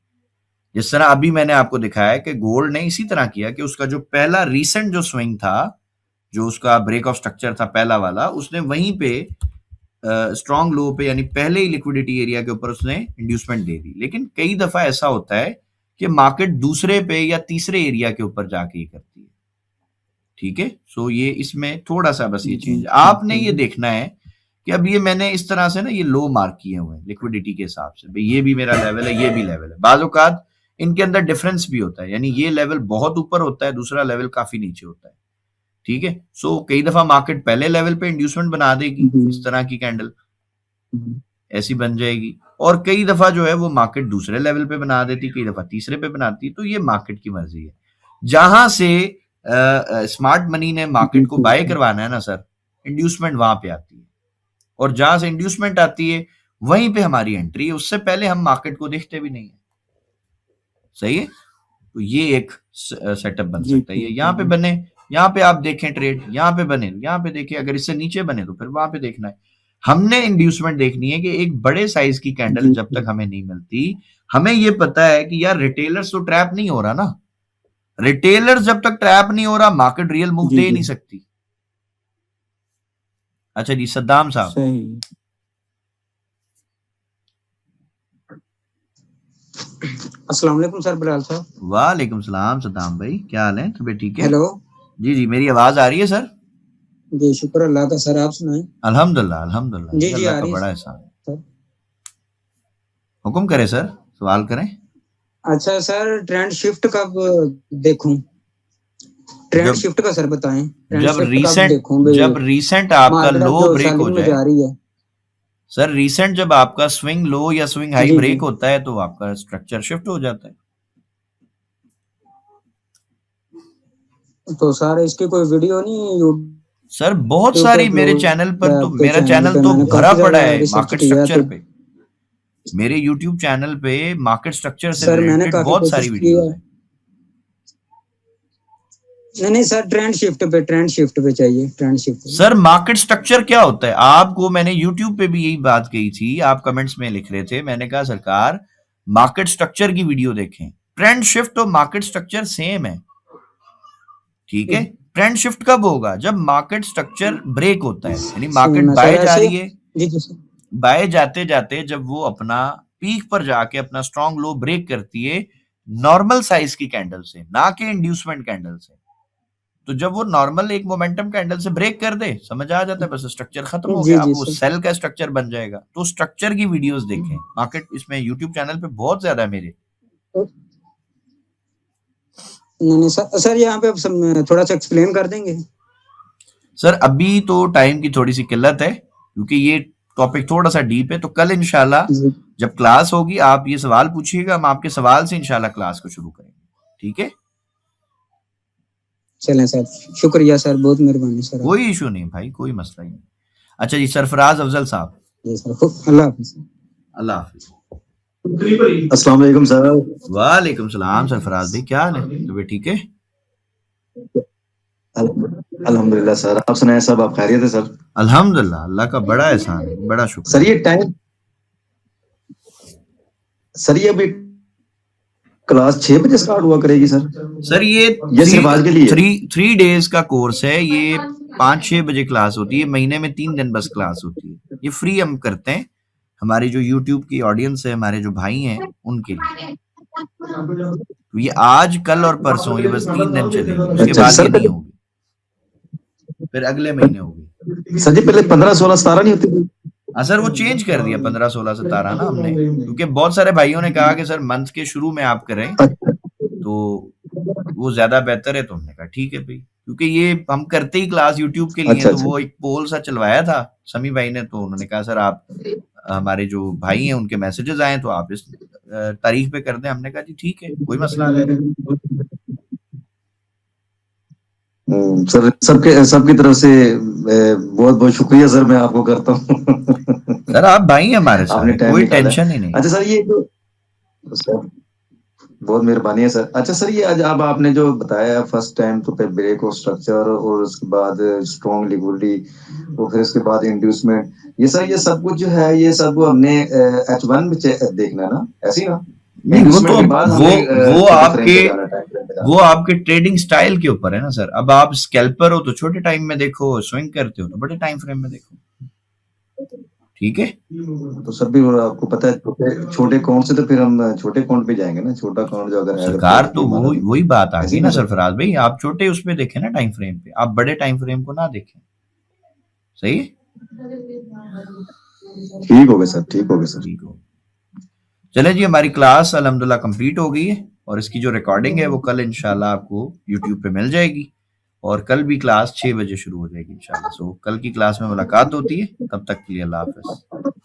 जिस तरह अभी मैंने आपको दिखाया कि गोल्ड ने इसी तरह किया कि उसका जो पहला रीसेंट जो स्विंग था, जो उसका ब्रेक ऑफ स्ट्रक्चर था पहला वाला, उसने वहीं पे स्ट्रॉन्ग लो पे यानी पहले ही लिक्विडिटी एरिया के ऊपर उसने इंड्यूसमेंट दे दी। लेकिन कई दफा ऐसा होता है कि मार्केट दूसरे पे या तीसरे एरिया के ऊपर जाके ही करती है। ठीक है, सो ये इसमें थोड़ा सा बस ये चेंज आपने ये देखना है कि अब ये मैंने इस तरह से ना ये लो मार्क किए हुए हैं लिक्विडिटी के हिसाब से, भाई ये भी मेरा लेवल है, ये भी लेवल है। बाज़ औक़ात इनके अंदर डिफरेंस भी होता है, यानी ये लेवल बहुत ऊपर होता है, दूसरा लेवल काफी नीचे होता है। ठीक है, सो कई दफा मार्केट पहले लेवल पे इंड्यूसमेंट बना देगी, इस तरह की कैंडल ऐसी बन जाएगी, और कई दफा जो है वो मार्केट दूसरे लेवल पे बना देती, कई दफा तीसरे पे बनाती। तो ये मार्केट की मर्जी है। जहां से स्मार्ट मनी ने मार्केट को बाय करवाना है ना सर, इंड्यूसमेंट वहां पे आती है, और जहां से इंड्यूसमेंट आती है वहीं पे हमारी एंट्री है। उससे पहले हम मार्केट को देखते भी नहीं है। सही है, तो ये एक सेटअप बन सकता है। ये यहाँ पे बने, यहाँ पे आप देखें ट्रेड, यहाँ पे बने, यहाँ पे देखें, अगर इससे नीचे बने तो फिर वहां पे देखना है। हमने इंड्यूसमेंट देखनी है कि एक बड़े साइज की कैंडल जब तक हमें नहीं मिलती, हमें ये पता है कि यार रिटेलर्स तो ट्रैप नहीं हो रहा ना। रिटेलर्स जब तक ट्रैप नहीं हो रहा मार्केट रियल मूव दे नहीं सकती। अच्छा जी, सद्दाम साहब। अस्सलाम वालेकुम सर बिलाल साहब। वालेकुम सलाम सद्दाम भाई, क्या हाल है? तबीयत ठीक है? हेलो जी जी, मेरी आवाज आ रही है सर? जी शुक्र अल्लाह का। सर आप सुनाएं। अल्हम्दुलिल्लाह अल्हम्दुलिल्लाह जी जी अल्लाह आ का रही बड़ा है एहसान है। सर। हुक्म करें सर, सवाल करें। अच्छा सर, ट्रेंड शिफ्ट कब देखूं? ट्रेंड शिफ्ट का सर बताएं। जब रीसेंट आपका लो ब्रेक हो जाए, जा रही है सर रीसेंट जब आपका स्विंग लो या स्विंग हाई ब्रेक होता है तो आपका स्ट्रक्चर शिफ्ट हो जाता है। तो सर इसकी कोई वीडियो नहीं सर बहुत के सारी ऊपर मेरे जो चैनल पर तो आपके मेरा चैनल चैनल पे तो मैंने भरा काफी पड़ा ज्यादा है रिसर्च मार्केट किया स्ट्रक्चर तो पे। मेरे यूट्यूब चैनल पे मार्केट स्ट्रक्चर से सर मैंने रिलेटेड काफी बहुत कोशिश सारी की वीडियोस है। हैं। नहीं सर, ट्रेंड शिफ्ट पे चाहिए, trend shift. Sir market structure क्या होता है? आपको मैंने यूट्यूब पे भी यही बात कही थी, आप कमेंट्स में लिख रहे थे, मैंने कहा सरकार मार्केट स्ट्रक्चर की वीडियो देखें। ट्रेंड शिफ्ट और मार्केट स्ट्रक्चर सेम है, ठीक है। ट्रेंड शिफ्ट कब होगा? जब मार्केट स्ट्रक्चर ब्रेक होता है, यानी मार्केट सेम है सर, बाय जा ऐसे। रही है, जी जी सर। बाय जाते जाते जब वो अपना पीक पर जाके अपना स्ट्रॉन्ग लो ब्रेक करती है नॉर्मल साइज की कैंडल से, ना कि इंड्यूसमेंट कैंडल से। तो जब वो नॉर्मल एक मोमेंटम कैंडल से ब्रेक कर दे, समझ आ जाता है बस स्ट्रक्चर खत्म हो जी गया, अब जी वो सर। सेल का स्ट्रक्चर बन जाएगा। तो स्ट्रक्चर की वीडियोस देखें, मार्केट इसमें यूट्यूब चैनल पे बहुत ज्यादा है मेरे। नहीं सर यहाँ पे आप थोड़ा सा एक्सप्लेन कर देंगे? सर अभी तो टाइम की थोड़ी सी किल्लत है, क्योंकि ये टॉपिक थोड़ा सा डीप है। तो कल इंशाल्लाह जी। जब क्लास होगी आप ये सवाल पूछिएगा, हम आपके सवाल से इंशाल्लाह क्लास को शुरू करेंगे, ठीक है। चलें सर, शुक्रिया सर, बहुत मेहरबानी सर। कोई इशू नहीं भाई, कोई मसला ही नहीं। अच्छा जी, सरफराज अफजल साहब। जी सर, अल्लाह हाफिज़। अल्लाह हाफिज। अस्सलाम वालेकुम सर। वालेकुम सलाम सरफराज भाई, क्या हाल है? तबीयत ठीक है? अल्हम्दुलिल्लाह सर, आप सुनाए सब, आप खैरियत है सर? अल्हम्दुलिल्लाह, अल्लाह का बड़ा एहसान है, बड़ा शुक्र। सर ये टाइम, सर ये अभी क्लास 6 बजे स्टार्ट हुआ करेगी सर? सर ये सिर्फ आज के लिए? थ्री डेज का कोर्स है ये। 5-6 बजे क्लास होती है, महीने में 3 दिन बस क्लास होती है। ये फ्री हम करते हैं हमारी जो यूट्यूब की ऑडियंस है, हमारे जो भाई हैं उनके लिए। तो ये आज कल और परसों ये बस 3 दिन चलेगी, उसके अच्छा बाद सर, ये नहीं होगी, फिर अगले महीने होगी। सर जी पहले 15, 16, 17 नहीं होती थी? हाँ सर, वो चेंज कर दिया 15, 16, 17 ना हमने, क्योंकि बहुत सारे भाइयों ने कहा कि सर मंथ के शुरू में आप करें तो वो ज्यादा बेहतर है। तो हमने कहा ठीक है भाई, क्योंकि ये हम करते ही क्लास यूट्यूब के लिए, अच्छा, तो अच्छा। वो एक पोल सा चलवाया था समी भाई ने, तो उन्होंने कहा सर आप हमारे जो भाई हैं उनके मैसेजेस आए तो आप इस तारीख पे कर दें। हमने कहा जी ठीक है, कोई मसला नहीं। सर सबकी तरफ से बहुत बहुत शुक्रिया सर, मैं आपको करता हूँ। सर आप भाई हैं हमारे आपने सारे, टाइम कोई निकाला है। टेंशन ही नहीं। अच्छा सर, ये जो सर बहुत मेहरबानी है सर। अच्छा सर, ये आज अब आपने जो बताया फर्स्ट टाइम तो फिर ब्रेक और स्ट्रक्चर, और उसके बाद स्ट्रॉन्ग लिक्विडिटी, और फिर उसके बाद इंड्यूसमेंट, ये सर ये सब कुछ जो है ये सब हमने H1 में देखना है ना, ऐसे ही ना? नहीं, वो Inducement तो के बाद हमें छोटे frame पे जाना, time frame पे जाना। वो आपके ट्रेडिंग स्टाइल के ऊपर है ना सर। अब आप स्कैल्पर हो तो छोटे टाइम में देखो, स्विंग करते हो तो बड़े टाइम फ्रेम में देखो, ठीक है। तो सर भी आपको पता है छोटे अकाउंट से, तो फिर हम छोटे अकाउंट पे जाएंगे ना, छोटा अकाउंट जो अगर है सरकार तो हमारा, वही बात आ ऐसे गई ही ना ना सर? सरफराज भाई, आप छोटे उस पे देखें ना टाइम फ्रेम पे, आप बड़े टाइम फ्रेम को ना देखें, सही है? ठीक हो गया सर, ठीक हो गया सर। ठीक हो। चले जी, हमारी क्लास अल्हम्दुलिल्लाह कंप्लीट हो गई है, और इसकी जो रिकॉर्डिंग है वो कल इंशाल्लाह आपको यूट्यूब पे मिल जाएगी, और कल भी क्लास 6 बजे शुरू हो जाएगी इंशाल्लाह। सो कल की क्लास में मुलाकात होती है, तब तक के लिए अल्लाह हाफिज।